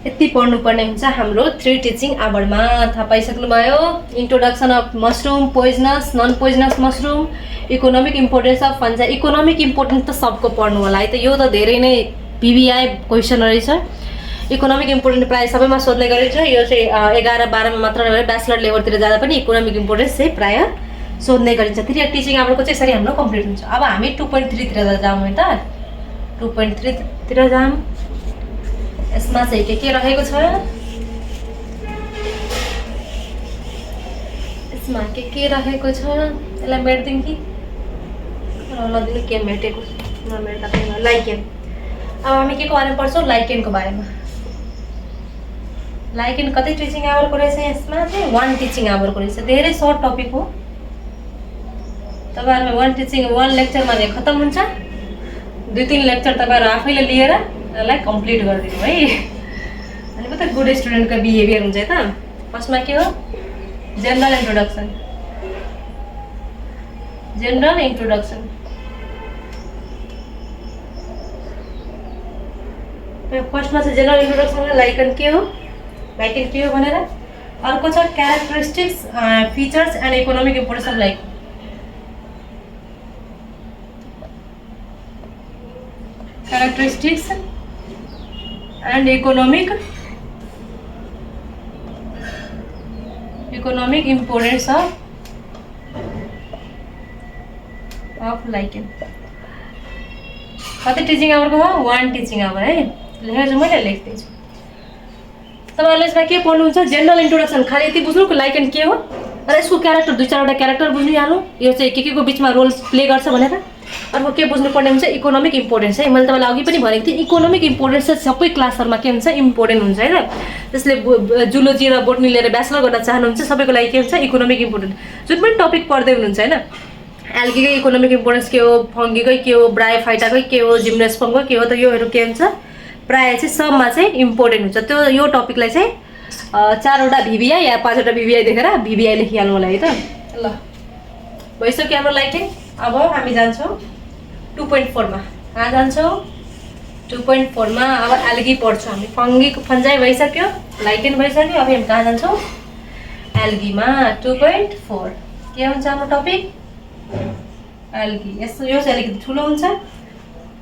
यति पढ्नुपर्ने हुन्छ हाम्रो 3 टिचिङ आवरमा। थाहा पाइसक्नुभयो introduction of mushroom, poisonous, non poisonous mushroom, economic importance of fungi. Economic importance त सबको पढ्नु होला है त, यो त धेरै नै PBI क्वेसन रहेछ। इकोनोमिक इम्पोर्टेन्स प्रायः सबैमा सोध्ने गरिन्छ, यो चाहिँ 11-12 मा मात्र नभएर ब्याचलर लेभलतिर जाँदा पनि इकोनोमिक इम्पोर्टेन्स चाहिँ प्रायः सोध्ने गरिन्छ। 3 टिचिङ आवरको चाहिँ यसरी हाम्रो कम्प्लिट हुन्छ। अब हामी 2.3 तिर जाउँ है त, 2.3 तिर जाउँ। यसमा चाहिँ के रहेको छ, यसमा के रहेको छ, यसलाई मेट्दिउँ कि नदिनु, के मेटेको नमेट्दा लाइकेन। अब हामी के को बारेमा पढ्छौँ, लाइकेनको बारेमा। लाइकेन कति टिचिङ आवरको रहेछ, यसमा चाहिँ 1 टिचिङ आवरको रहेछ। धेरै सर्ट टपिक हो, तपाईँहरूको 1 लेक्चरमा चाहिँ खत्तम हुन्छ। 2-3 लेक्चर तपाईँहरू आफैले लिएर यसलाई कम्प्लिट गरिदिनु है। अनि पो त गुड स्टुडेन्टको बिहेभियर हुन्छ है त। फर्स्टमा के हो, जेनरल इन्ट्रोडक्सन। जेनरल इन्ट्रोडक्सन फर्स्टमा चाहिँ जेनरल इन्ट्रोडक्सन लाइकेन के हो, लाइकेन के हो भनेर। अर्को छ characteristics, features and economic importance of lichen. characteristics and economic importance of lichen। कति टिचिङ आवरको हो, 1 टिचिङ आवर है। लेखेर मैले लेख्दैछु। तपाईँहरूले यसमा के पढ्नुहुन्छ, जेनरल इन्ट्रोडक्सन खालि यति बुझ्नु लाइकेन के हो र यसको क्यारेक्टर 2-4वटा क्यारेक्टर बुझ्नु, यो चाहिँ के को बिचमा रोल प्ले गर्छ भनेर। अर्को के बुझ्नुपर्ने हुन्छ, इकोनोमिक इम्पोर्टेन्स है। मैले तपाईँलाई अघि पनि भनेको थिएँ, इकोनोमिक इम्पोर्टेन्स चाहिँ सबै क्लासहरूमा के हुन्छ, इम्पोर्टेन्ट हुन्छ है त। त्यसले जुलोजी र बोटनी लिएर ब्याचलर गर्न चाहनुहुन्छ सबैको लागि के हुन्छ, इकोनोमिक इम्पोर्टेन्ट। जुन पनि टपिक पढ्दै हुनुहुन्छ होइन, एल्गीकै इकोनोमिक इम्पोर्टेन्स के हो, फङ्गीकै के हो, ब्रायोफाइटाकै के हो, जिम्नोस्पर्मको के हो, त योहरू के हुन्छ प्रायः चाहिँ सबमा चाहिँ इम्पोर्टेन्ट हुन्छ। त्यो यो टपिकलाई चाहिँ 4वटा VBI या 5वटा VBI देखेर VBI लेखिहाल्नु होला है त। ल भइसक्यो हाम्रो लाइटिङ। अब हामी जान्छौँ 2.4 मा। कहाँ जान्छौँ, 2.4 मा। अब एल्गी पढ्छौँ हामी। फन्जाई भइसक्यो, लाइकेन भइसक्यो। अब हामी कहाँ जान्छौँ, एल्गीमा। 2.4 के हुन्छ हाम्रो टपिक, एल्गी। यस्तो यो चाहिँ अलिकति ठुलो हुन्छ,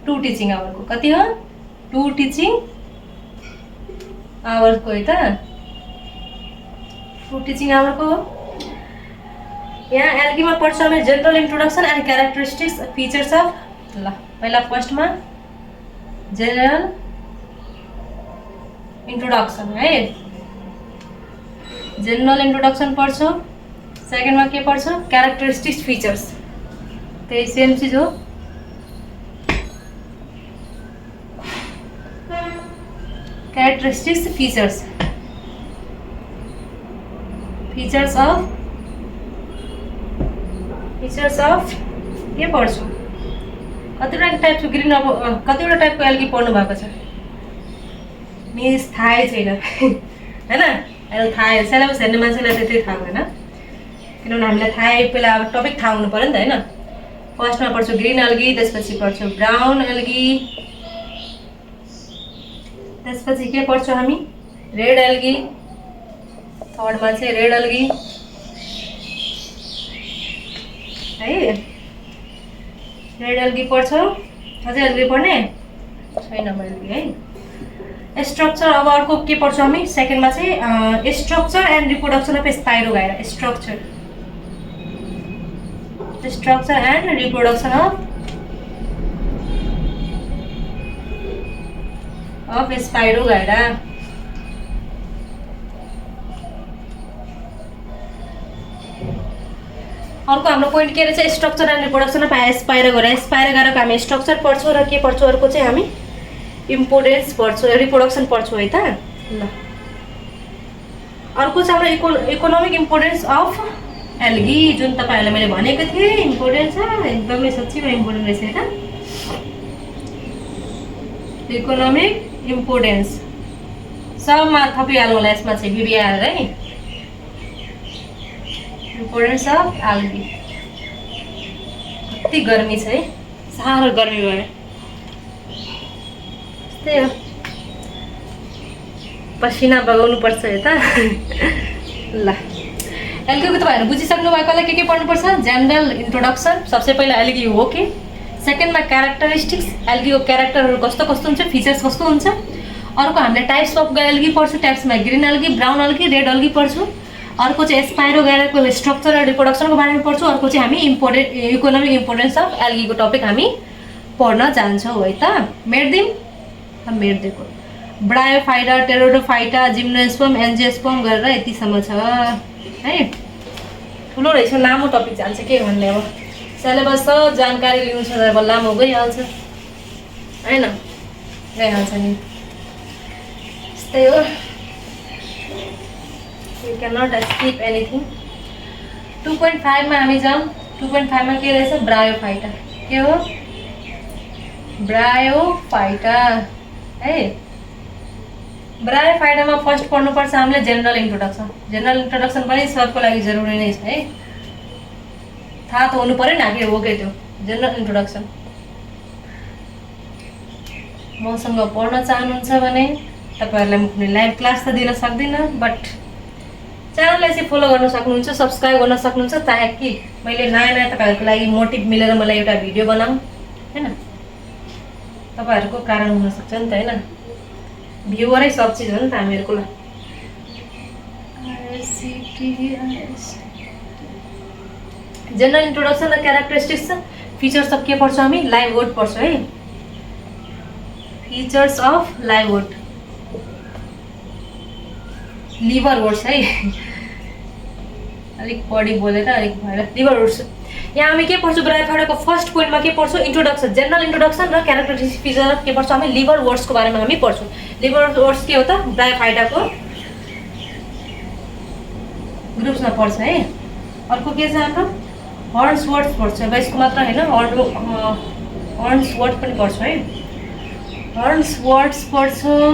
2 टिचिङ आवरको। कति हो, 2 टिचिङ आवरको है त, 2 टिचिङ आवरको हो। यहाँ एल्गीमा पढ्छौँ हामी general introduction and characteristics features of. ल पहिला फर्स्टमा जेनरल इन्ट्रोडक्सन है, जेनरल इन्ट्रोडक्सन पढ्छौँ। सेकेन्डमा के पढ्छौँ, क्यारेक्टरिस्टिक्स फिचर्स, त्यही सेम चिज हो। क्यारेक्टरिस्टिक्स फिचर्स, फिचर्स अफ के पढ्छौँ, कतिवटा टाइपको ग्रिन। अब कतिवटा टाइपको एल्गी पढ्नु भएको छ मिस, थाहै छैन होइन। अहिले थाहा, सिलेबस हेर्ने मान्छेलाई त्यति थाहा हुँदैन, किनभने हामीलाई थाहै पहिला अब टपिक थाहा हुनु पऱ्यो नि त होइन। फर्स्टमा पढ्छौँ ग्रिन एल्गी, त्यसपछि पढ्छौँ ब्राउन एल्गी, त्यसपछि के पढ्छौँ हामी, रेड एल्गी। थर्डमा चाहिँ रेड एल्गी है, रेड एल्गी पढ्छौँ। अझै अलिकति पढ्ने छैन मैले है। स्ट्रक्चर अब अर्को के पढ्छौँ हामी सेकेन्डमा चाहिँ structure and reproduction of spirogyra. Structure and reproduction of spirogyra. अर्को हाम्रो पोइन्ट के रहेछ structure and reproduction of spirogyra. स्पाइरोगाइराको हामी स्ट्रक्चर पढ्छौँ र के पढ्छौँ अर्को चाहिँ हामी इम्पोर्टेन्स पढ्छौँ रिप्रोडक्सन पढ्छौँ है त। ल अर्को चाहिँ हाम्रो इकोनोमिक इम्पोर्टेन्स अफ एल्गी जुन तपाईँहरूलाई मैले भनेको थिएँ इम्पोर्टेन्ट छ एकदमै सच्चीमा इम्पोर्टेन्ट रहेछ है त। इकोनोमिक इम्पोर्टेन्स सबमा थपिहाल्नु होला यसमा चाहिँ बिबिआर है। Importance of algae. कति गर्मी छ है साह्रो गर्मी भयो त्यही हो पसिना बगाउनु पर्छ है त। ल एल्गीको तपाईँहरू बुझिसक्नु भएकोलाई के पढ्नुपर्छ जेनरल इन्ट्रोडक्सन सबसे पहिला एल्गी हो कि सेकेन्डमा क्यारेक्टरिस्टिक्स एल्गीको क्यारेक्टरहरू कस्तो कस्तो हुन्छ फिचर्स कस्तो हुन्छ। अर्को हामीले टाइप्स अफ एल्गी पढ्छौँ टाइप्समा green algae brown algae red algae पढ्छौँ। अर्को चाहिँ स्पाइरोगाइराको स्ट्रक्चर र रिप्रोडक्सनको बारेमा पढ्छौँ। अर्को चाहिँ हामी इकोनोमिक इम्पोर्टेन्स अफ एल्गीको टपिक हामी पढ्न जान्छौँ है त। मेर्दिएको ब्रायोफाइटा टेरोडोफाइटा जिम्नोस्पर्म एन्जियोस्पर्म गरेर यतिसम्म छ है। ठुलो रहेछ लामो टपिक जान्छ के भन्ने अब सिलेबस त जानकारी लिनु छ अब लामो गइहाल्छ होइन गइहाल्छ नि यस्तै हो। You can not skip anything. 2.5 मा हामी जाउँ। 2.5 मा के रहेछ ब्रायोफाइटा के हो ब्रायोफाइटा है। ब्रायोफाइटामा फर्स्ट पढ्नुपर्छ हामीले जेनरल इन्ट्रोडक्सन। जेनरल इन्ट्रोडक्सन पनि सबको लागि जरुरी नै छ है थाहा त हुनु पर्यो नि आखिर हो के त्यो जेनरल इन्ट्रोडक्सन। मसँग पढ्न चाहनुहुन्छ भने तपाईँहरूलाई म कुनै लाइभ क्लास त दिन सक्दिनँ बट च्यानललाई चाहिँ फलो गर्न सक्नुहुन्छ सब्सक्राइब गर्न सक्नुहुन्छ ताकि मैले नयाँ नयाँ तपाईँहरूको लागि मोटिभ मिलेर मलाई एउटा भिडियो बनाऊँ होइन। तपाईँहरूको कारण हुनसक्छ नि त होइन भ्युवरै सब चिज हो नि त हामीहरूको ल। जेनरल इन्ट्रोडक्सन र क्यारेक्टरिस्टिक्स फिचर्स अफ के पढ्छौँ हामी लाइभ वर्ड पढ्छौँ है। फिचर्स अफ लाइभ वर्ड लिभर वर्ड्स है अलिक बढी बोलेर अलिक भएर लिभर वर्ड्स। यहाँ हामी के पढ्छौँ ब्रायोफाइटाको फर्स्ट पोइन्टमा के पढ्छौँ इन्ट्रोडक्सन जेनरल इन्ट्रोडक्सन र क्यारेक्टरिस्टिक्स फिचर के पढ्छौँ हामी लिभर वर्ड्सको बारेमा हामी पढ्छौँ। लिभर वर्ड्स के हो त ब्रायोफाइटाको ग्रुप्समा पर्छ है। अर्को के छ हाम्रो हर्न्स वर्ड्स पढ्छ अब यसको मात्र होइन हर्न्स वर्ड पनि पढ्छौँ है हर्न्स वर्ड्स पढ्छौँ।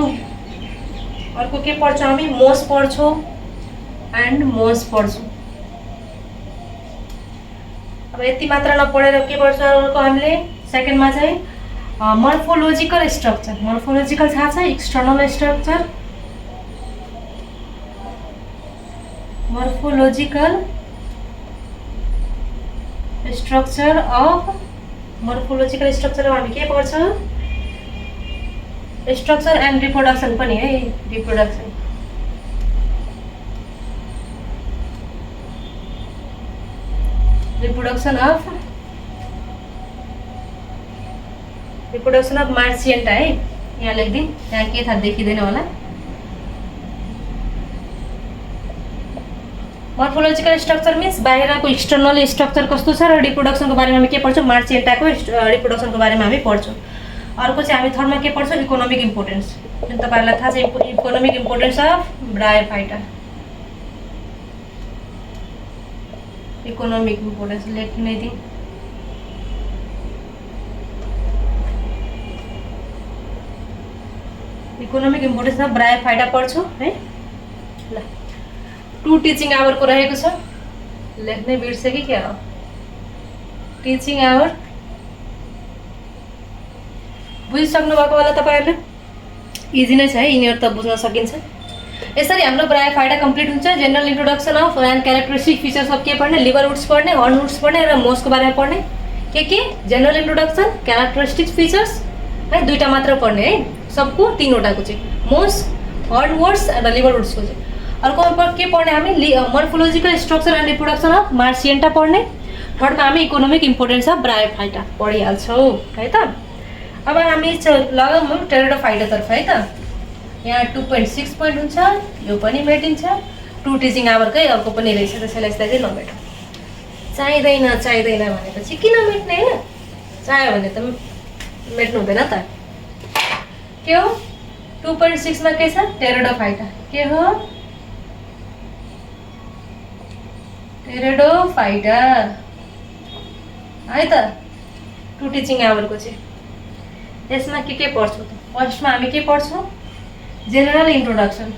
अर्को के पढ्छौँ हामी मोस पढ्छौँ एन्ड मोस पढ्छौँ। अब यति मात्र नपढेर के पढ्छौँ अर्को हामीले सेकेन्डमा चाहिँ मर्फोलोजिकल स्ट्रक्चर। मर्फोलोजिकल थाहा छ external structure morphological structure of morphological structure हामी के पढ्छौँ स्ट्रक्चर एन्ड रिप्रोडक्सन पनि है रिप्रोडक्सन। रिप्रोडक्सन अफ मार्सिएन्टा है यहाँ लेखिदिउँ यहाँ के थाहा देखिँदैन होला। मर्फोलोजिकल स्ट्रक्चर मिन्स बाहिरको एक्सटर्नल स्ट्रक्चर कस्तो छ र रिप्रोडक्सनको बारेमा हामी के पढ्छौँ मार्सिएन्टाको रिप्रोडक्सनको बारेमा हामी पढ्छौँ। अर्को चाहिँ हामी थर्डमा के पढ्छौँ इकोनोमिक इम्पोर्टेन्स जुन तपाईँहरूलाई थाहा छ economic importance of bryophyta. Economic importance लेख्नै दिउँ इकोनोमिक इम्पोर्टेन्स अफ ब्रायोफाइटा पढ्छौँ है। ल 2 टिचिङ आवरको रहेको छ लेख्नै बिर्सेँ कि क्या हो टिचिङ आवर बुझिसक्नु भएको होला तपाईँहरूले इजी नै छ है यिनीहरू त बुझ्न सकिन्छ। यसरी हाम्रो ब्रायोफाइटा कम्प्लिट हुन्छ। General introduction of and characteristic features of के पढ्ने लिभर वुड्स पढ्ने हर्न वुड्स पढ्ने र मोसको बारेमा पढ्ने के जनरल इन्ट्रोडक्सन, क्यारेक्टरिस्टिक्स, फिचर्स है दुईटा मात्र पढ्ने है सबको, तीनवटाको चाहिँ मोस्ट हर्ड वर्ड्स र लिभर वर्ड्सको चाहिँ। अर्को के पढ्ने हामी मर्फोलोजिकल स्ट्रक्चर एन्ड रिप्रोडक्सन अफ मार्सिएन्टा पढ्ने। थर्डमा हामी इकोनोमिक इम्पोर्टेन्स अफ ब्रायोफाइटा पढिहाल्छौँ है त। अब हामी लगाउँ टेरिडोफाइटातर्फ है त। यहाँ 2.6 पोइन्ट हुन्छ, यो पनि मेटिन्छ। 2 टिचिङ आवरकै अर्को पनि रहेछ, त्यसैलाई चाहिँ नमेटौँ। चाहिँदैन भनेपछि किन मेट्ने होइन, चाह्यो भने त मेट्नु हुँदैन त। के हो 2.6 मा के छ, टेरिडोफाइटा। के हो टेरिडोफाइटा है त। 2 टिचिङ आवरको चाहिँ यसमा के पढ्छौँ त। फर्स्टमा हामी के पढ्छौँ, जेनरल इन्ट्रोडक्सन।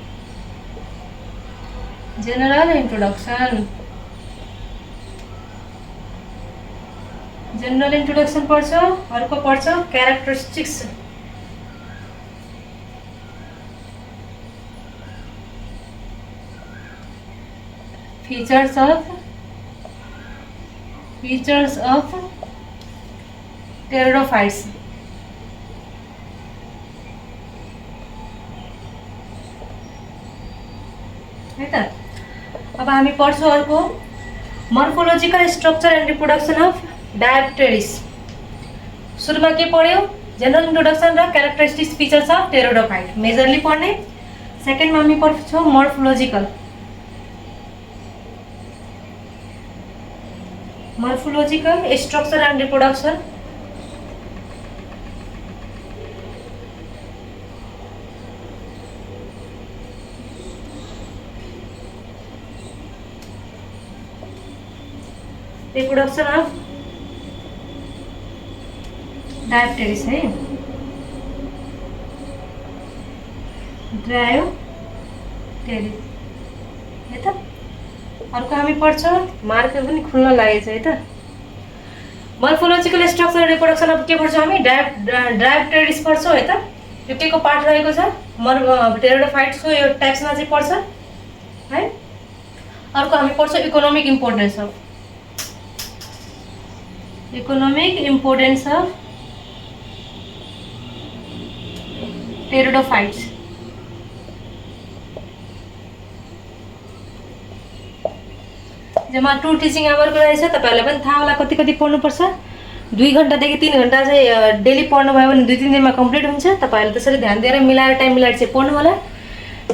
जनरल इन्ट्रोडक्सन पढ्छौँ। अर्को पढ्छौँ क्यारेक्टरिस्टिक्स। फीचर्स अफ टेरिडोफाइट्स है त। अब हामी पढ्छौँ अर्को मर्फोलोजिकल स्ट्रक्चर एन्ड रिप्रोडक्सन अफ डायोप्टेरिस। सुरुमा के पढ्यो, जनरल इन्ट्रोडक्सन र characteristics features of pteridophyte majorly पढ्ने। सेकेन्डमा हामी पढ्छौँ मर्फोलोजिकल स्ट्रक्चर एन्ड रिप्रोडक्सन अफ डायोप्टेरिस है, डायोप्टेरिस है त। अर्को हामी पढ्छौँ, मार्कर पनि खुल्न लागेछ है त। मर्फोलोजिकल स्ट्रक्चर रिप्रोडक्सन अफ के पढ्छौँ हामी, डायोप्टेरिस पढ्छौँ है त। यो के को पार्ट रहेको छ, टेरिडोफाइट्सको यो टाइप्समा चाहिँ पढ्छ है। अर्को हामी पढ्छौँ इकोनोमिक इम्पोर्टेन्स अफ टेरिडोफाइट्स। जम्मा 2 टिचिङ आवरको रहेछ, तपाईँहरूलाई पनि थाहा होला कति पढ्नुपर्छ। 2 घन्टादेखि 3 घन्टा चाहिँ डेली पढ्नुभयो भने 2-3 दिनमा कम्प्लिट हुन्छ। तपाईँहरूले त्यसरी ध्यान दिएर मिलाएर टाइम मिलाएर चाहिँ पढ्नु होला।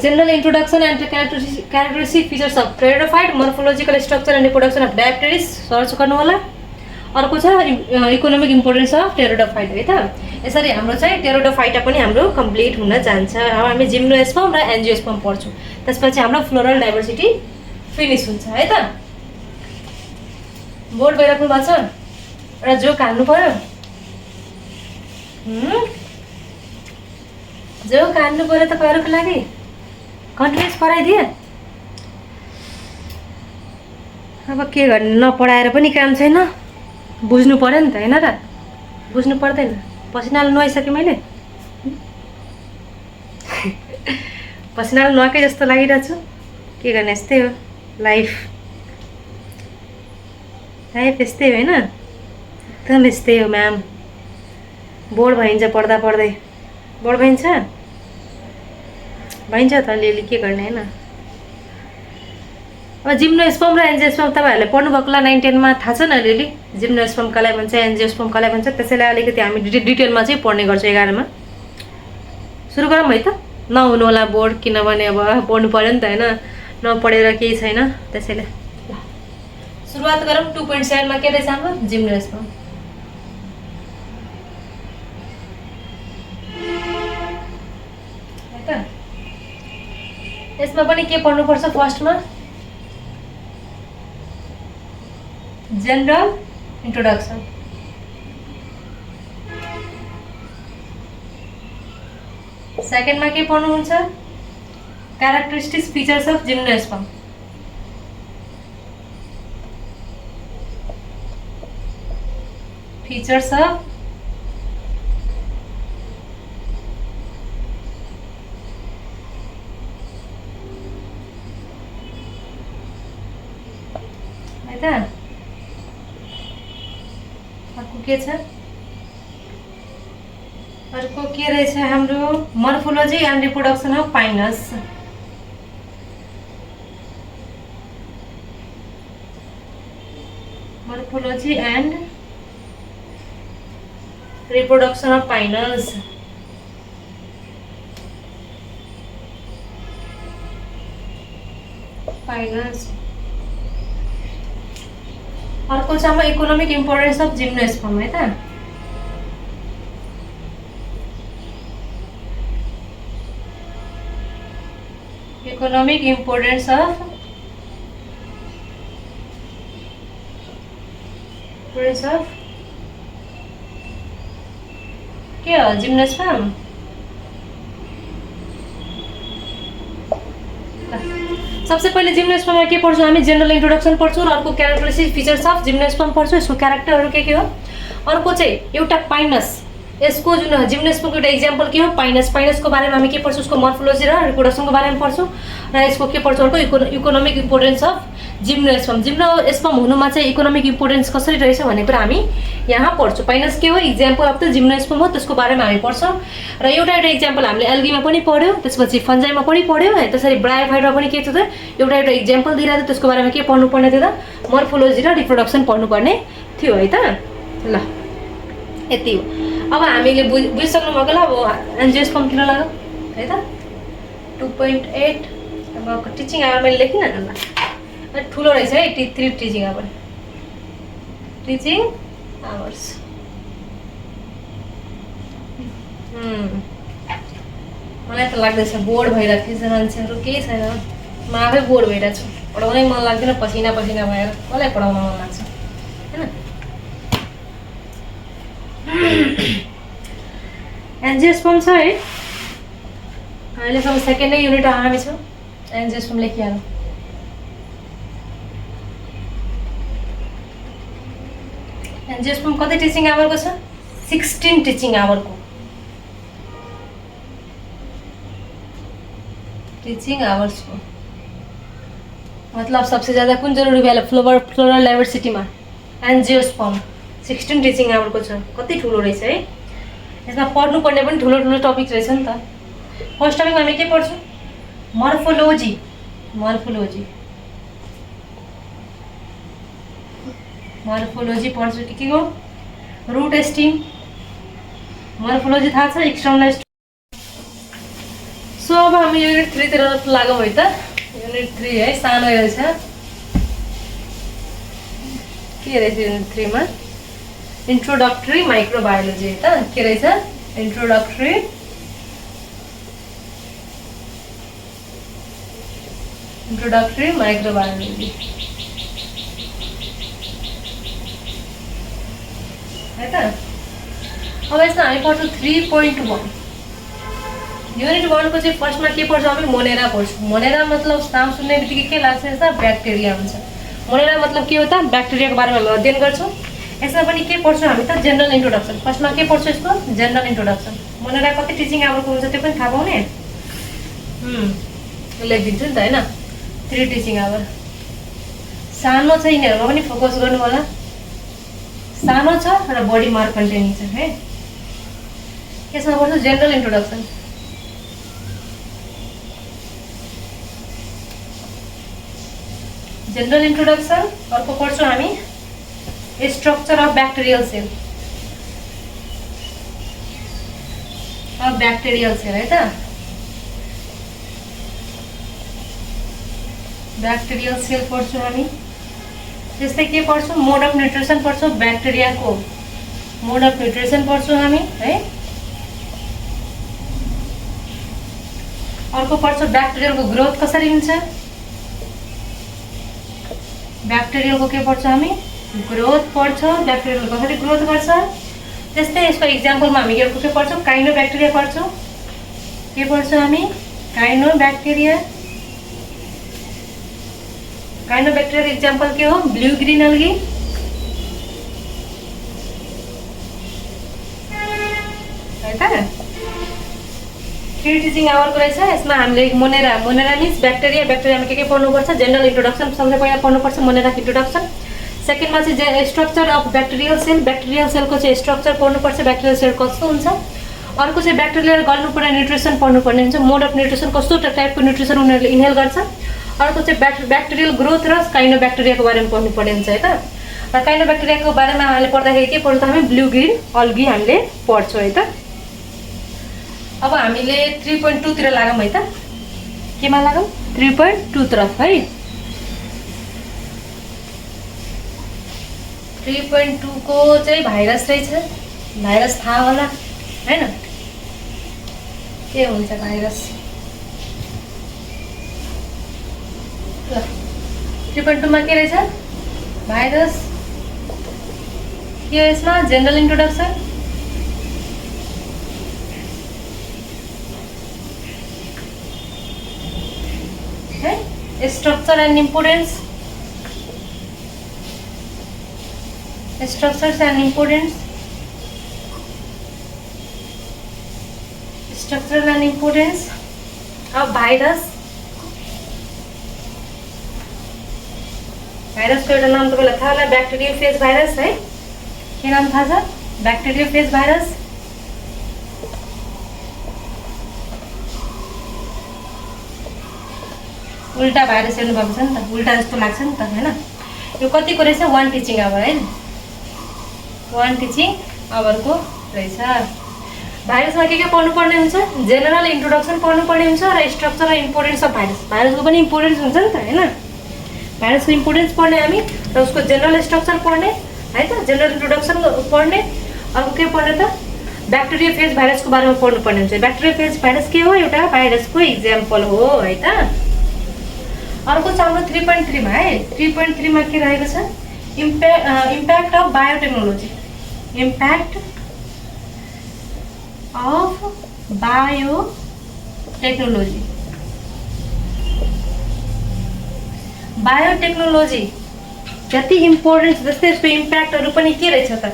General introduction and characteristic features of pteridophyte, morphological structure and reproduction of dryopteris search गर्नु होला। अर्को छ इकोनोमिक इम्पोर्टेन्स अफ टेरिडोफाइट है त। यसरी हाम्रो चाहिँ टेरिडोफाइटा पनि हाम्रो कम्प्लिट हुन जान्छ। अब हामी जिम्नोस्पर्म र एन्जियोस्पर्म पढ्छौँ, त्यसपछि हाम्रो फ्लोरल डाइभर्सिटी फिनिस हुन्छ है त। बोर्ड भइराख्नु भएको छ, एउटा जोक हाल्नु पर्यो, जोक हाल्नु पर्यो तपाईँहरूको लागि। कन्टिन्युस पढाइदिए, अब के गर्ने, नपढाएर पनि काम छैन, बुझ्नु पर्यो नि त होइन र। बुझ्नु पर्दैन, पसिनाले नुहाइसकेँ मैले, पसिनाले नुहाएकै जस्तो लागिरहेको छु। के गर्ने, यस्तै हो लाइफ यस्तै हो होइन, एकदम यस्तै हो म्याम। बोर्ड भइन्छ पढ्दा पढ्दै, बोर्ड भइन्छ त अलिअलि, के गर्ने होइन। अब जिम्नोस्पर्म र एन्जियोस्पर्म तपाईँहरूले पढ्नुभएको होला 9-10 मा, थाहा छ न अलिअलि। जिम्नोस्पर्म कसलाई भन्छ, एन्जियोस्पर्म कसलाई भन्छ, त्यसैले अलिकति हामी डिटेलमा चाहिँ पढ्ने गर्छौँ 11 मा। सुरु गरौँ है त। नहुनु होला बोर्ड, किनभने अब पढ्नु पर्यो नि त होइन, नपढेर केही छैन, त्यसैले सुरुवात गरौँ। 2.7 मा के रहेछ हाम्रो, जिम्नोस्पर्म। है त। यसमा पनि के पढ्नुपर्छ, फर्स्टमा जनरल इन्ट्रोडक्सन, सेकेन्डमा के पढ्नुहुन्छ, characteristics features of gymnosperm, features of है त। के छ अर्को के रहेछ हाम्रो morphology and reproduction of Pinus. Morphology and reproduction of Pinus. अर्को छ हाम्रो इकोनोमिक इम्पोर्टेन्स अफ जिम्नोस्पर्म है त। इकोनोमिक इम्पोर्टेन्स अफ के हो जिम्नोस्पर्म। सबसे पहिले जिम्नोस्पर्ममा के पढ्छौँ हामी जनरल इन्ट्रोडक्सन पढ्छौँ र अर्को क्यारेक्टरिस्टिक फिचर्स अफ जिम्नोस्पर्म पढ्छौँ। यसको क्यारेक्टरहरू के हो। अर्को चाहिँ एउटा पाइनस, यसको जुन जिम्नोस्पर्मको एउटा इक्जाम्पल के हो पाइनस। पाइनसको बारेमा हामी के पढ्छौँ उसको मर्फोलोजी र रिप्रोडक्सनको बारेमा पढ्छौँ र यसको के पढ्छौँ अर्को economic importance of gymnosperm. Gymnosperm हुनुमा चाहिँ इकोनोमिक इम्पोर्टेन्स कसरी रहेछ भन्ने कुरा हामी यहाँ पढ्छौँ। पाइनस के हो इक्जाम्पल अफ द जिम्नोस्पर्म हो, त्यसको बारेमा हामी पढ्छौँ र एउटा इक्जाम्पल हामीले एल्गीमा पनि पढ्यौँ, त्यसपछि फन्जाइमा पनि पढ्यौँ है। त्यसरी ब्रायोफाइटमा पनि के थियो त एउटा इक्जाम्पल दिइरहेको थियो, त्यसको बारेमा के पढ्नुपर्ने थियो त मर्फोलोजी र रिप्रोडक्सन पढ्नुपर्ने थियो है त। ल यति हो। अब हामीले बुझिसक्नु भएको ल। अब एन्जियोस्पर्म किन लाग्यो है त 2.8। अब टिचिङ आवर मैले लेखिनँ ल, ठुलो रहेछ है 83 टिचिङ आवर। टिचिङ आवर्स मलाई त लाग्दैछ बोर्ड भइरहेको थिएछ मान्छेहरू, केही छैन म आफै बोर्ड भइरहेको छु। पढाउनै मन लाग्दैन, पसिना पसिना भएर कसलाई पढाउन मन लाग्छ होइन। एन्जियोस्पर्म छ है अहिलेसम्म सेकेन्डै युनिट हामी छौँ। एन्जियोस्पर्म लेखिहालौँ। एन्जियोस्पर्म कति टिचिङ आवरको छ 16 टिचिङ आवरको। टिचिङ आवर्सको मतलब सबसे ज़्यादा कुन जरुरी भ्यालु फ्लोरल डाइभर्सिटीमा एन्जियोस्पर्म 16 टिचिङ आवरको छ। कति ठुलो रहेछ है। यसमा पढ्नुपर्ने पनि ठुलो ठुलो टपिक रहेछ नि त। फर्स्ट टपिकमा हामी के पढ्छौँ मर्फोलोजी। मर्फोलोजी पढ्छौँ के हो रुट स्टिम मर्फोलोजी थाहा छ एक्सटर्नल। सो अब हामी युनिट 3 तिर लागौँ है त। युनिट 3 है सानो रहेछ। के रहेछ युनिट 3 मा इन्ट्रोडक्टरी माइक्रोबायोलोजी है त। के रहेछ इन्ट्रोडक्टरी माइक्रोबायोलोजी है त। अब यसमा हामी पढ्छौँ 3.1। युनिट 1 को चाहिँ फर्स्टमा के पढ्छौँ हामी मोनेरा पढ्छौँ। मोनेरा मतलब नाम सुन्ने बित्तिकै के लाग्छ यसमा ब्याक्टेरिया हुन्छ। मोनेरा मतलब के हो त ब्याक्टेरियाको बारेमा अध्ययन गर्छौँ। यसमा पनि के पढ्छौँ हामी त जेनरल इन्ट्रोडक्सन। फर्स्टमा के पढ्छौँ यसको जेनरल इन्ट्रोडक्सन। मोनेरा कति टिचिङ आवरको हुन्छ त्यो पनि थाहा पाउने लेखिदिन्छु नि त होइन। 3 टिचिङ आवर सानो छ, यिनीहरूमा पनि फोकस गर्नु होला। सानो छ र बडी मार्क कन्टेनिङ छ है। यसमा पढ्छौँ जेनरल इन्ट्रोडक्सन। जनरल इन्ट्रोडक्सन अर्को पढ्छौँ हामी स्ट्रक्चर अफ ब्याक्टेरियल सेल। है त। ब्याक्टेरियल सेल पढ्छौँ हामी। त्यस्तै के पढ्छौँ मोड अफ न्युट्रिसन पढ्छौँ। ब्याक्टेरियाको मोड अफ न्युट्रिसन पढ्छौँ हामी है। अर्को पढ्छौँ ब्याक्टेरियलको ग्रोथ कसरी हुन्छ। ब्याक्टेरियलको के पढ्छौँ हामी ग्रोथ पढ्छौँ। ब्याक्टेरियल कसरी ग्रोथ गर्छ। त्यस्तै यसको इक्जाम्पलमा हामी के पढ्छौँ काइनोब्याक्टेरिया पढ्छौँ। के पढ्छौँ हामी काइनोब्याक्टेरिया। काइनोब्याक्टेरियाको इक्जाम्पल के हो ब्लू ग्रीन एल्गी है त। 3 टिचिङ आवरको रहेछ। यसमा हामीले मोनेरा मिन्स ब्याक्टेरियामा के पढ्नुपर्छ जेनरल इन्ट्रोडक्सन सबसे पहिला पढ्नुपर्छ मोनेराको इन्ट्रोडक्सन। सेकेन्डमा चाहिँ स्ट्रक्चर अफ ब्याक्टेरियल सेलको चाहिँ स्ट्रक्चर पढ्नुपर्छ, ब्याक्टेरियल सेल कस्तो हुन्छ। अर्को चाहिँ ब्याक्टेरियाले गर्नुपर्ने न्युट्रिसन पढ्नुपर्ने हुन्छ, मोड अफ न्युट्रिसन, कस्तो टाइपको न्युट्रिसन उनीहरूले इनहेल गर्छ। अर्को चाहिँ ब्याक्टेरियल ग्रोथ र काइनोब्याक्टेरियाको बारेमा पढ्नुपर्ने हुन्छ है त। र काइनोब्याक्टेरियाको बारेमा हामीले पढ्दाखेरि के पढ्छ, हामी ब्लू ग्रिन अल्गी हामीले पढ्छौँ है त। अब हामीले 3.2 तिर लागौँ है त। केमा लागौँ? 3.2 तरफ है। 3.2 को चाहिँ भाइरस रहेछ। भाइरस थाहा होला हैन, के हुन्छ भाइरस। 3.2 मा के रहेछ? भाइरस। के यसमा जनरल इन्ट्रोडक्सन, है, structure and importance, structures and importance, structure and importance of virus। Virus को एउटा नाम तपाईलाई थाहा होला, ब्याक्टेरियोफेज भाइरस है। के नाम थाहा छ? ब्याक्टेरियोफेज भाइरस। उल्टा भाइरस हेर्नु भएको छ नि त, उल्टा जस्तो लाग्छ नि त हैन। यो कतिको रहेछ? 1 टिचिङ आवर है, 1 टिचिङ आवरको रहेछ। भाइरसमा के पढ्नुपर्ने हुन्छ? जेनरल इन्ट्रोडक्सन पढ्नुपर्ने हुन्छ र स्ट्रक्चर र इम्पोर्टेन्स अफ भाइरस। भाइरसको पनि इम्पोर्टेन्स हुन्छ नि त हैन। भाइरसको इम्पोर्टेन्स पढ्ने हामी र उसको जेनरल स्ट्रक्चर पढ्ने है त, जेनरल इन्ट्रोडक्सन पढ्ने। अर्को के पढ्ने त? ब्याक्टेरियोफेज भाइरसको बारेमा पढ्नुपर्ने हुन्छ। ब्याक्टेरियोफेज भाइरस के हो? एउटा भाइरसको इक्जाम्पल हो है त। अर्को छ हाम्रो 3.3 मा है। 3.3 मा के रहेको छ? Impact of biotechnology, impact of biotechnology. Biotechnology जति इम्पोर्टेन्स जस्तै यसको इम्प्याक्टहरु पनि के रहेछ त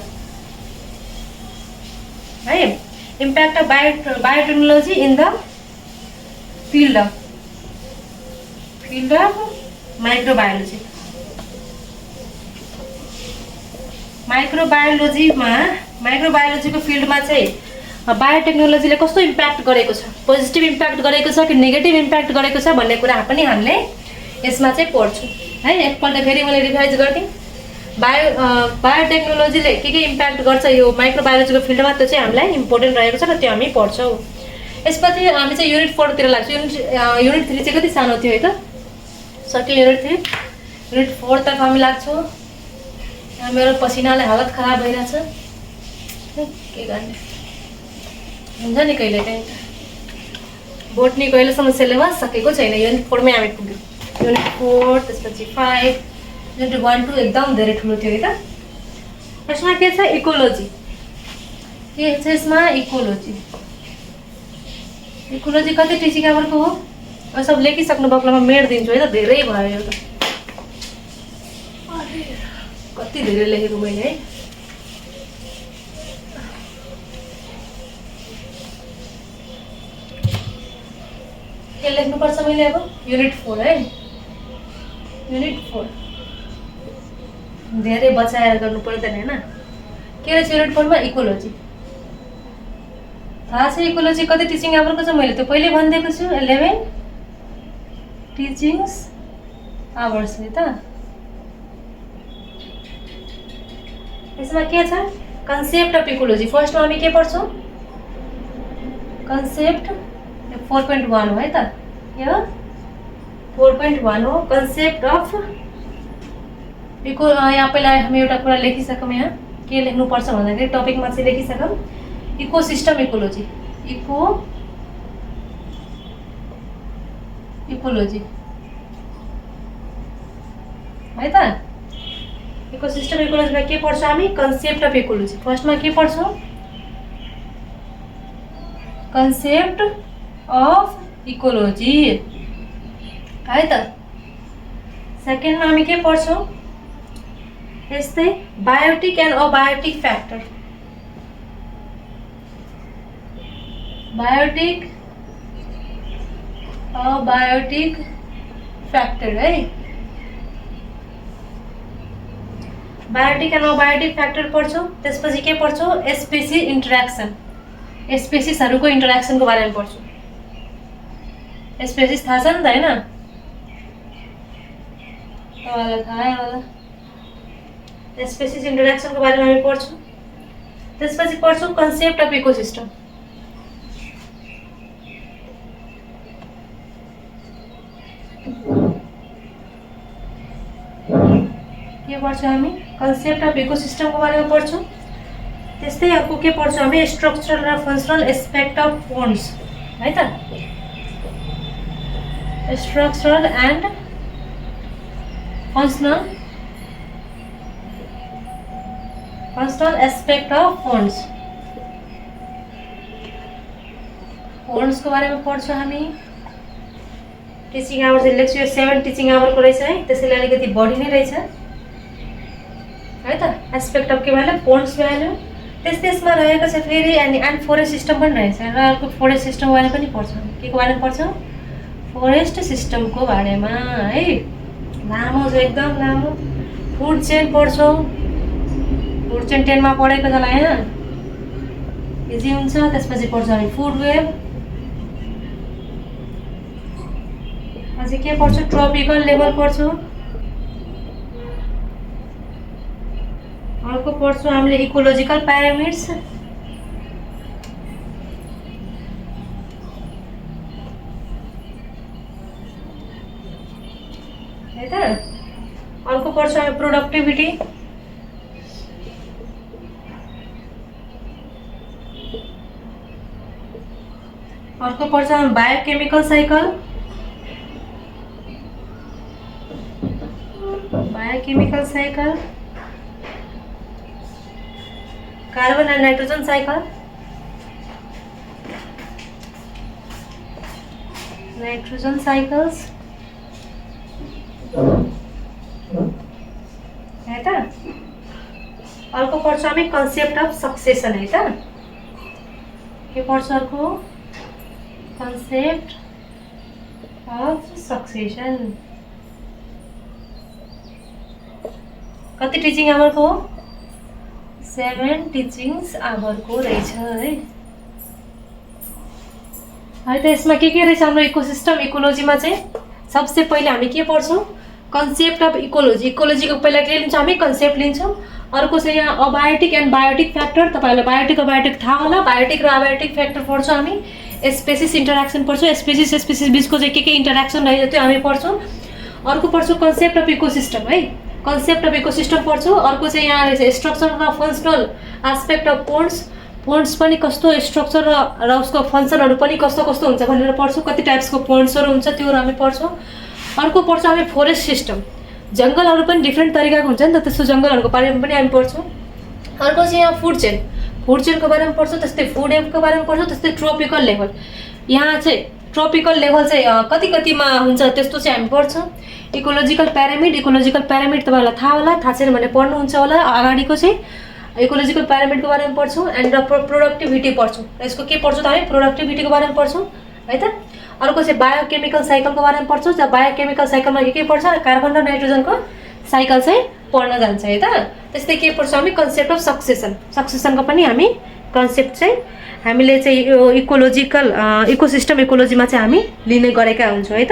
है। Impact of biotechnology in the field of microbiology. माइक्रोबायोलोजीको फिल्डमा चाहिँ बायोटेक्नोलोजीले कस्तो इम्प्याक्ट गरेको छ, पोजिटिभ इम्प्याक्ट गरेको छ कि नेगेटिभ इम्प्याक्ट गरेको छ भन्ने कुरा पनि हामीले यसमा चाहिँ पढ्छौँ है। एकपल्ट फेरि मैले रिभाइज गर्दिएँ। बायोटेक्नोलोजीले के इम्प्याक्ट गर्छ यो माइक्रोबायोलोजीको फिल्डमा, त्यो चाहिँ हामीलाई इम्पोर्टेन्ट रहेको छ र त्यो हामी पढ्छौँ। यसपछि हामी चाहिँ युनिट 4 तिर लाग्छौँ। युनिट 3 चाहिँ कति सानो थियो है त, सक्यो युनिट 3। युनिट 4 तर्फ हामी लाग्छौँ। मेरो पसिनाले हालत खराब भइरहेछ, के गर्ने हुन्छ नि कहिले काहीँ। बोटनी कहिलेसम्म सिलेबस सकेको छैन। युनिट 4 मै हामी पुग्यौँ। युनिट 4 त्यसपछि 5, युनिट 1 2 एकदम धेरै ठुलो थियो है त। यसमा के छ? इकोलोजी। के छ यसमा? इकोलोजी। इकोलोजी कति टिचिङ आवरको हो? अब सब लेखिसक्नु भएको, म मेड दिन्छु है त। धेरै भयो यो त, कति धेरै लेखेको मैले है। के लेख्नुपर्छ मैले अब? युनिट 4 है। युनिट 4 धेरै बचाएर गर्नु पर्दैन हैन। के रहेछ युनिट 4 मा? इकोलोजी। थाहा छ इकोलोजी कति टिचिङ आवरको छ? मैले त पहिले भनिदिएको छु 11 टिचिङ्स आवर्स है त। यसमा के छ? Concept of ecology. फर्स्टमा हामी के पढ्छौँ? कन्सेप्ट 4.1 हो है त। के हो? 4.1 हो कन्सेप्ट अफ इको। यहाँ पहिला हामी एउटा कुरा लेखिसक्यौँ। यहाँ के लेख्नुपर्छ भन्दाखेरि टपिकमा चाहिँ लेखिसक्यौँ इकोसिस्टम इकोलोजी। इकोलोजी है त। इकोसिस्टम इकोलोजीमा के पढ्छौँ हामी? Concept of ecology. फर्स्टमा के पढ्छौँ? कन्सेप्ट अफ इकोलोजी है त। सेकेन्डमा हामी के पढ्छौँ? यस्तै biotic and abiotic factor. Biotic abiotic factor है। बायोटिक एन्ड अबायोटिक फ्याक्टर पढ्छौँ। त्यसपछि के पढ्छौँ? स्पेसिस इन्टरेक्सन, स्पेसिसहरूको इन्टरेक्सनको बारेमा पढ्छौँ। स्पेसिस थाहा छ नि त होइन? तपाईँलाई थाहै होला। स्पेसिस इन्टरेक्सनको बारेमा हामी पढ्छौँ। त्यसपछि पढ्छौँ कन्सेप्ट अफ इकोसिस्टम। के पढ्छौँ हामी? कन्सेप्ट अफ इकोसिस्टमको बारेमा पढ्छौँ। त्यस्तै अर्को के पढ्छौँ हामी? स्ट्रक्चरल र फङ्सनल एस्पेक्ट अफ फोन्स, है त? Structural and functional aspect of फोन्सको बारेमा पढ्छौँ हामी। टिचिङ आवर चाहिँ लेख्छु, यो 7 टिचिङ आवरको रहेछ है, त्यसैले अलिकति बढी नै रहेछ है त। एस्पेक्ट अफ के भ्याल्यु? Phones value. त्यसमा रहेको छ फेरि एन्ड फोरेस्ट सिस्टम पनि रहेछ र अर्को फोरेस्ट सिस्टमको बारेमा पनि पढ्छौँ। के को बारेमा पढ्छौँ? फोरेस्ट सिस्टमको बारेमा है। लामो छ, एकदम लामो। फुड चेन पढ्छौँ। फुड चेन 10 मा पढेको छ होइन? इजी हुन्छ। त्यसपछि पढ्छौँ हामी फुड वेब। अझै के पढ्छौँ? ट्रपिकल लेभल पढ्छौँ। अर्को पढ्छौँ हामीले इकोलोजिकल प्यारामिड्स। है त? अर्को पढ्छौँ हामी प्रोडक्टिभिटी। अर्को पढ्छौँ हामी biochemical cycle. Carbon and nitrogen cycle. Nitrogen cycles, है त? अर्को पढ्छौँ हामी कन्सेप्ट अफ सक्सेसन, है त? के पढ्छौँ अर्को? Concept of succession. कति टिचिङ आवरको हो? 7 टिचिङ्स आवरको रहेछ है। है त? यसमा के रहेछ हाम्रो इकोसिस्टम इकोलोजीमा चाहिँ? सबसे पहिले हामी के पढ्छौँ? Concept of ecology. इकोलोजीको पहिला के लिन्छौँ हामी? कन्सेप्ट लिन्छौँ। अर्को चाहिँ यहाँ अबायोटिक एन्ड बायोटिक फ्याक्टर। तपाईँलाई बायोटिक अबायोटिक थाहा होला। बायोटिक र अबायोटिक फ्याक्टर पढ्छौँ हामी। स्पेसिस इन्टरेक्सन पढ्छौँ। स्पेसिस बिचको चाहिँ के इन्टरेक्सन रहेछ त्यो हामी पढ्छौँ। अर्को पढ्छौँ कन्सेप्ट अफ इकोसिस्टम है। कन्सेप्ट अफ इकोसिस्टम पढ्छौँ। अर्को चाहिँ यहाँ रहेछ स्ट्रक्चर र फङ्सनल एस्पेक्ट अफ फोन्स पनि कस्तो स्ट्रक्चर र उसको फङ्सनहरू पनि कस्तो कस्तो हुन्छ भनेर पढ्छौँ। कति टाइप्सको फोन्सहरू हुन्छ त्योहरू हामी पढ्छौँ। अर्को पढ्छौँ हामी फोरेस्ट सिस्टम। जङ्गलहरू पनि डिफ्रेन्ट तरिकाको हुन्छ नि त, त्यस्तो जङ्गलहरूको बारेमा पनि हामी पढ्छौँ। अर्को चाहिँ यहाँ फुड चेनको बारेमा पढ्छौँ। त्यस्तै फुड वेबको बारेमा पढ्छौँ। त्यस्तै ट्रपिकल लेभल। यहाँ चाहिँ ट्रपिकल लेभल चाहिँ कतिमा हुन्छ त्यस्तो चाहिँ हामी पढ्छौँ। इकोलोजिकल प्यारामिड तपाईँलाई थाहा होला। थाहा छैन भने पढ्नुहुन्छ होला। अगाडिको चाहिँ इकोलोजिकल प्यारामिडको बारेमा पढ्छौँ एन्ड प्रोडक्टिभिटी पढ्छौँ। यसको के पढ्छौँ त हामी? प्रोडक्टिभिटीको बारेमा पढ्छौँ, है त? अर्को चाहिँ बायोकेमिकल साइकलको बारेमा पढ्छौँ। जब बायोकेमिकल साइकलमा के पढ्छ? कार्बन र नाइट्रोजनको साइकल चाहिँ पढ्न जान्छ, है त? त्यस्तै के पढ्छौँ हामी? कन्सेप्ट अफ सक्सेसनको पनि हामी कन्सेप्ट चाहिँ हामीले चाहिँ यो इकोसिस्टम इकोलोजीमा चाहिँ हामी लिने गरेका हुन्छौँ, है त?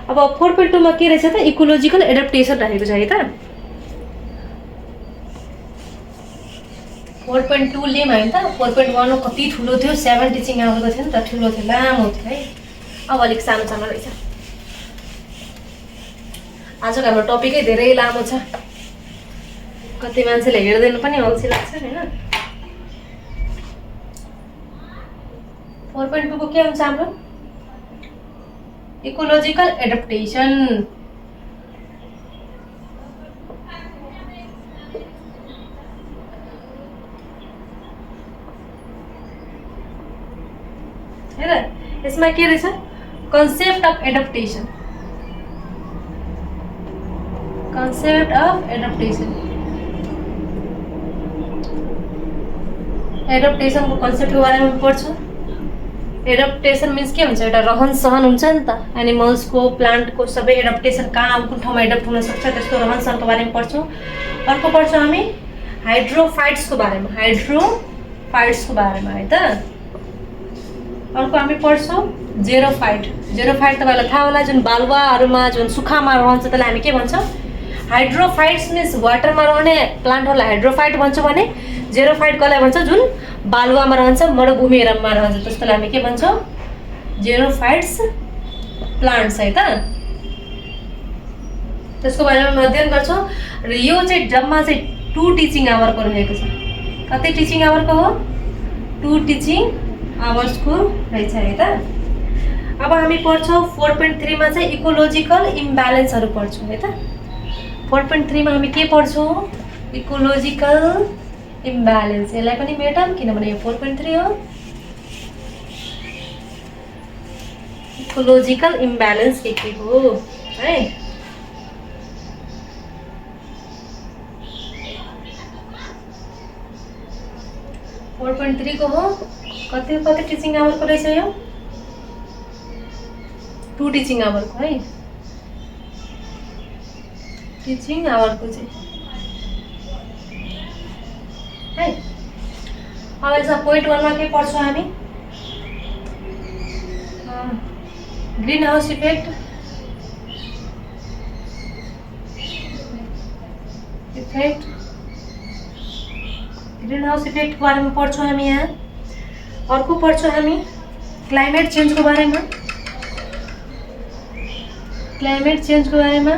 अब 4.2 मा के रहेछ त? इकोलोजिकल एडाप्टेसन रहेको छ, है त? 4.2 लिम होइन त? 4.1 कति ठुलो थियो? 7 टिचिङ आवरको थियो नि त, ठुलो थियो, लामो थियो है। अब अलिक सानो रहेछ। आजको हाम्रो टपिकै धेरै लामो छ। कति मान्छेले हेर्दैन पनि अल्छी लाग्छ होइन? 4.2 को के हुन्छ हाम्रो? Ecological adaptation. है त? यसमा के रहेछ? Concept of adaptation. एडाप्टेसनको कन्सेप्टको बारेमा पढ्छौँ। एडप्टेसन मिन्स के हुन्छ, एउटा रहन सहन हुन्छ नि त, एनिमल्सको प्लान्टको सबै एडप्टेसन कहाँ कुन ठाउँमा एडप्ट हुन सक्छ त्यस्तो रहन सहनको बारेमा पढ्छौँ। अर्को पढ्छौँ हामी हाइड्रोफाइट्सको बारेमा, हाइड्रोफाइट्सको बारेमा है त। अर्को हामी पढ्छौँ जेरोफाइट। जेरोफाइट तपाईँलाई थाहा होला, जुन बालुवाहरूमा जुन सुक्खामा रहन्छ त्यसलाई हामी के भन्छौँ, हाइड्रोफाइट्स मिन्स वाटरमा रहने प्लान्टहरूलाई हाइड्रोफाइट भन्छौँ भने जेरोफाइट कसलाई भन्छ, जुन बालुवामा रहन्छ मरुभूमिमा रहन्छ त्यस्तोलाई हामी के भन्छौँ, जेरोफाइट्स प्लान्ट्स है त। त्यसको बारेमा अध्ययन गर्छौँ र यो चाहिँ जम्मा चाहिँ 2 टिचिङ आवरको रहेको छ। कति टिचिङ आवरको हो, 2 टिचिङ आवर्सको रहेछ है त। अब हामी पढ्छौँ 4.3 मा चाहिँ इकोलोजिकल इम्ब्यालेन्सहरू पढ्छौँ है त। 4.3 मा हामी के पढ्छौँ, इकोलोजिकल इम्ब्यालेन्स। यसलाई पनि मेटौँ किनभने यो 4.3 हो। इकोलोजिकल इम्ब्यालेन्स के हो है, 4.3 को हो। कति टिचिङ आवरको रहेछ यो, 2 टिचिङ आवरको है, टिचिङ आवरको चाहिँ है। अब यसमा पोइन्ट 1 मा के पढ्छौँ हामी, green house effect. Green house इफेक्टको बारेमा पढ्छौँ हामी यहाँ। अर्को पढ्छौँ हामी क्लाइमेट चेन्जको बारेमा, क्लाइमेट चेन्जको बारेमा।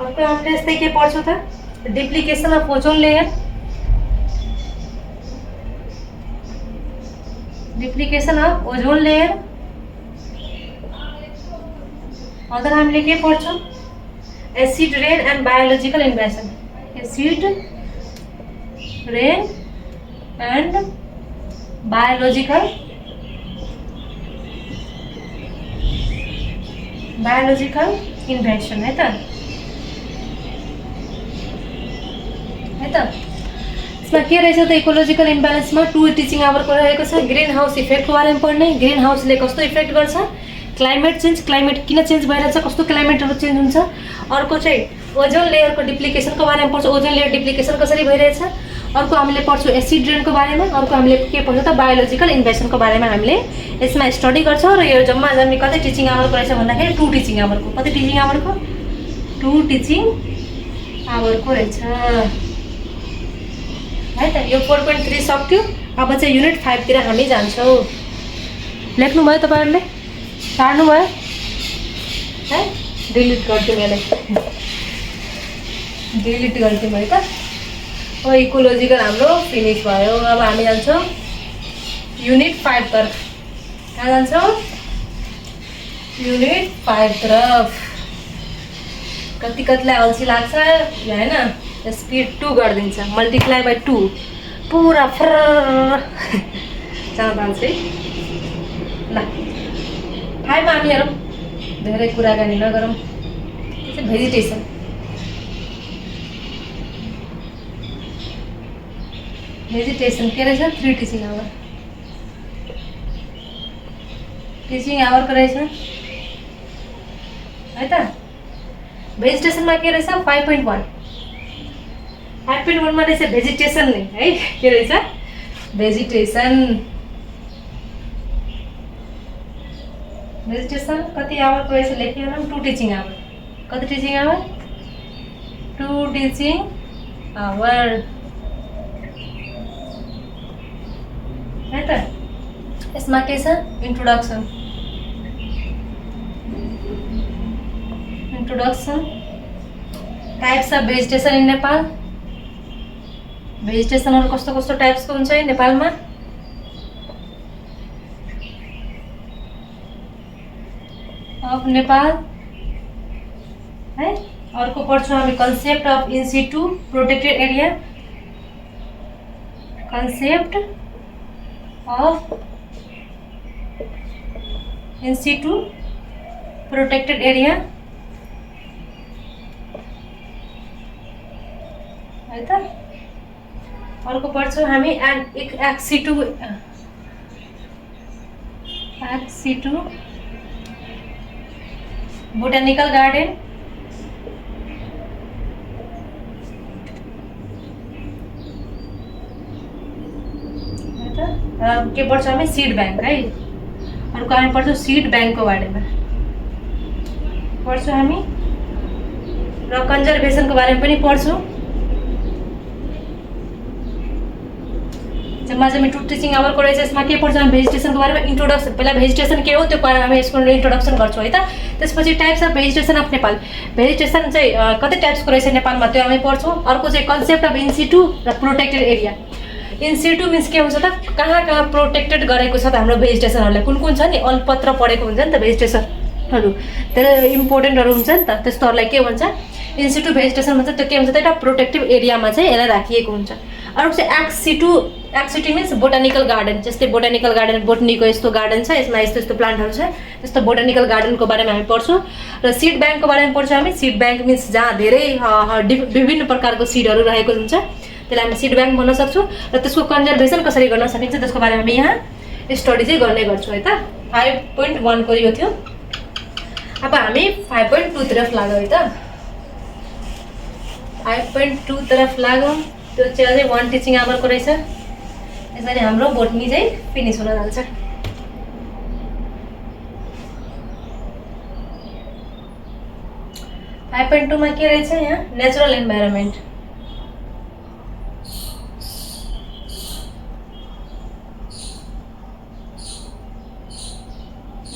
अर्को हामीले यस्तै के पढ्छौँ त, depletion of ozone layer, depletion of ozone layer. Other हामीले के पढ्छौँ, acid rain and biological invasion, acid rain and biological invasion है त, है त। यसमा के रहेछ त, इकोलोजिकल इम्ब्यालेन्समा 2 टिचिङ आवरको रहेको छ। ग्रीन हाउस इफेक्टको बारेमा पढ्ने, ग्रीन हाउसले कस्तो इफेक्ट गर्छ, क्लाइमेट चेन्ज, क्लाइमेट किन चेन्ज भइरहेछ, कस्तो क्लाइमेटहरू चेन्ज हुन्छ। अर्को चाहिँ ओजोन लेयरको डिप्लिकेसनको बारेमा पढ्छौँ, ओजोन लेयर डिप्लिकेसन कसरी भइरहेछ। अर्को हामीले पढ्छौँ एसिड रेनको बारेमा। अर्को हामीले के पढ्छौँ त, बायोलोजिकल इन्भेसनको बारेमा हामीले यसमा स्टडी गर्छौँ। र यो जम्मा कति टिचिङ आवरको रहेछ भन्दाखेरि 2 टिचिङ आवरको। कति टिचिङ आवरको, 2 टिचिङ आवरको रहेछ है त। यो 4.3 सक्यो। अब चाहिँ युनिट 5 तिर हामी जान्छौँ। लेख्नुभयो तपाईँहरूले, टार्नुभयो है, डिलिट गरिदिउँ यसलाई, डिलिट गरिदिउँ है त। अब इकोलोजिकल हाम्रो फिनिस भयो। अब हामी जान्छौँ युनिट 5 तर्फ। कहाँ जान्छौँ, युनिट 5 तरफ। कतिलाई अल्छी लाग्छ होइन, स्पिड 2 गरिदिन्छ, मल्टिप्लाई बाई 2 पुरा फ्र जान्छ है ल। 5 मा हामी हेरौँ, धेरै कुराकानी नगरौँ। भेजिटेसन, भेजिटेसन के रहेछ, 3 टिचिङ आवर, टिचिङ आवरको रहेछ है त। भेजिटेसनमा के रहेछ, 5.1 मा रहेछ भेजिटेसन नै है, के रहेछ भेजिटेसन। भेजिटेसन कति आवरको रहेछ लेखिहालौँ, 2 टिचिङ आवर। कति टिचिङ आवर, 2 टिचिङ आवर है त। यसमा के छ, introduction, types of vegetation in Nepal. भेजिटेसनहरू कस्तो कस्तो टाइप्सको हुन्छ है नेपालमा। अफ नेपाल है। अर्को पढ्छौँ हामी concept of in situ protected area, concept of in situ protected area है त। अर्को पढ्छौँ हामी एक्सिटु Act C2 Botanical Garden के पढ्छौँ हामी सीड बैंक है अर्को हामी पढ्छौँ सीड बैंकको बारेमा पढ्छौँ हामी र कन्जर्भेसनको बारेमा पनि पढ्छौँ जम्मा जम्मी 2 टिचिङ आवरको रहेछ यसमा के पढ्छौँ भेजिटेसनको बारेमा इन्ट्रोडक्सन पहिला भेजिटेसन के हो त्यो हामी यसको इन्ट्रोडक्सन गर्छौँ है त त्यसपछि types of vegetation of Nepal vegetation चाहिँ कति टाइप्सको रहेछ नेपालमा त्यो हामी पढ्छौँ अर्को चाहिँ कन्सेप्ट अफ इन्सिटु र प्रोटेक्टेड एरिया इन्सिटु मिन्स के हुन्छ त कहाँ कहाँ प्रोटेक्टेड गरेको छ त हाम्रो भेजिटेसनहरूलाई कुन छ नि अलपत्र पढेको हुन्छ नि त भेजिटेसनहरू धेरै इम्पोर्टेन्टहरू हुन्छ नि त त्यस्तोहरूलाई के भन्छ इन्सिटु भेजिटेसन भन्छ त्यो के हुन्छ त एउटा प्रोटेक्टिभ एरियामा चाहिँ यसलाई राखिएको हुन्छ अर्को चाहिँ act city means botanical garden जस्तै बोटानिकल गार्डन बोटनीको यस्तो गार्डन छ यसमा यस्तो यस्तो प्लान्टहरू छ त्यस्तो बोटानिकल गार्डनको बारेमा हामी पढ्छौँ र सिड ब्याङ्कको बारेमा पढ्छौँ हामी सिड ब्याङ्क मिन्स जहाँ धेरै विभिन्न प्रकारको सिडहरू रहेको हुन्छ त्यसलाई हामी सिड ब्याङ्क भन्न सक्छौँ र त्यसको कन्जर्भेसन कसरी गर्न सकिन्छ त्यसको बारेमा हामी यहाँ स्टडी चाहिँ गर्ने गर्छौँ है त 5.1 को यो थियो अब हामी 5.2 तरफ लागौँ है त 5.2 तरफ लागौँ त्यो चाहिँ अझै 1 टिचिङ आवरको रहेछ यसरी हाम्रो बोटनी चाहिँ फिनिस हुन जान्छ फाइभ पोइन्ट टूमा के रहेछ यहाँ नेचुरल इन्भाइरोमेन्ट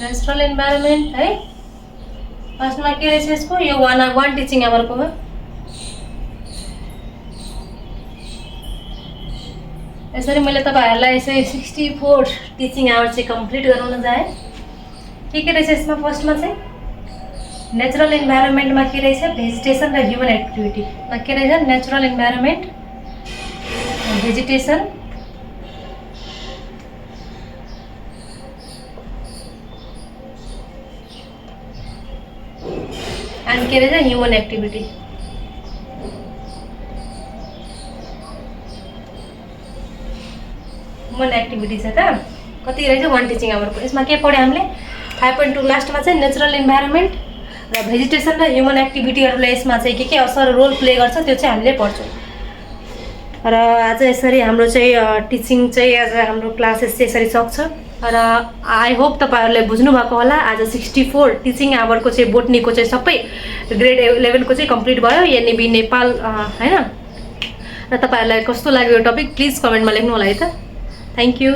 नेचुरल इन्भाइरोमेन्ट है फर्स्टमा के रहेछ यसको यो 1 टिचिङ आवरको हो यसरी मैले तपाईहरुलाई चाहिँ 64 टिचिङ आवर चाहिँ कम्प्लिट गराउन जाए के रहेछ यसमा फर्स्टमा चाहिँ नेचुरल इन्भाइरोमेन्टमा के रहेछ भेजिटेसन र ह्युमन एक्टिभिटीमा के रहेछ नेचुरल इन्भाइरोमेन्ट भेजिटेसन एन्ड के रहेछ ह्युमन एक्टिभिटी ह्युमन एक्टिभिटी छ त कति रहेछ 1 टिचिङ आवरको यसमा के पढ्यो हामीले 5.2 लास्टमा चाहिँ नेचुरल इन्भाइरोमेन्ट र भेजिटेसन र ह्युमन एक्टिभिटीहरूले यसमा चाहिँ के असर रोल प्ले गर्छ त्यो चाहिँ हामीले पढ्छौँ र आज यसरी हाम्रो चाहिँ टिचिङ चाहिँ आज हाम्रो क्लासेस चाहिँ यसरी सक्छ र आई होप तपाईहरुले बुझ्नु भएको होला आज 64 टिचिङ आवरको चाहिँ बोटनीको चाहिँ सबै ग्रेड 11 को चाहिँ कम्प्लिट भयो एनएबी नेपाल हैन र तपाईहरुलाई कस्तो लाग्यो यो टपिक प्लिज कमेन्टमा लेख्नु होला है त थ्यांक यू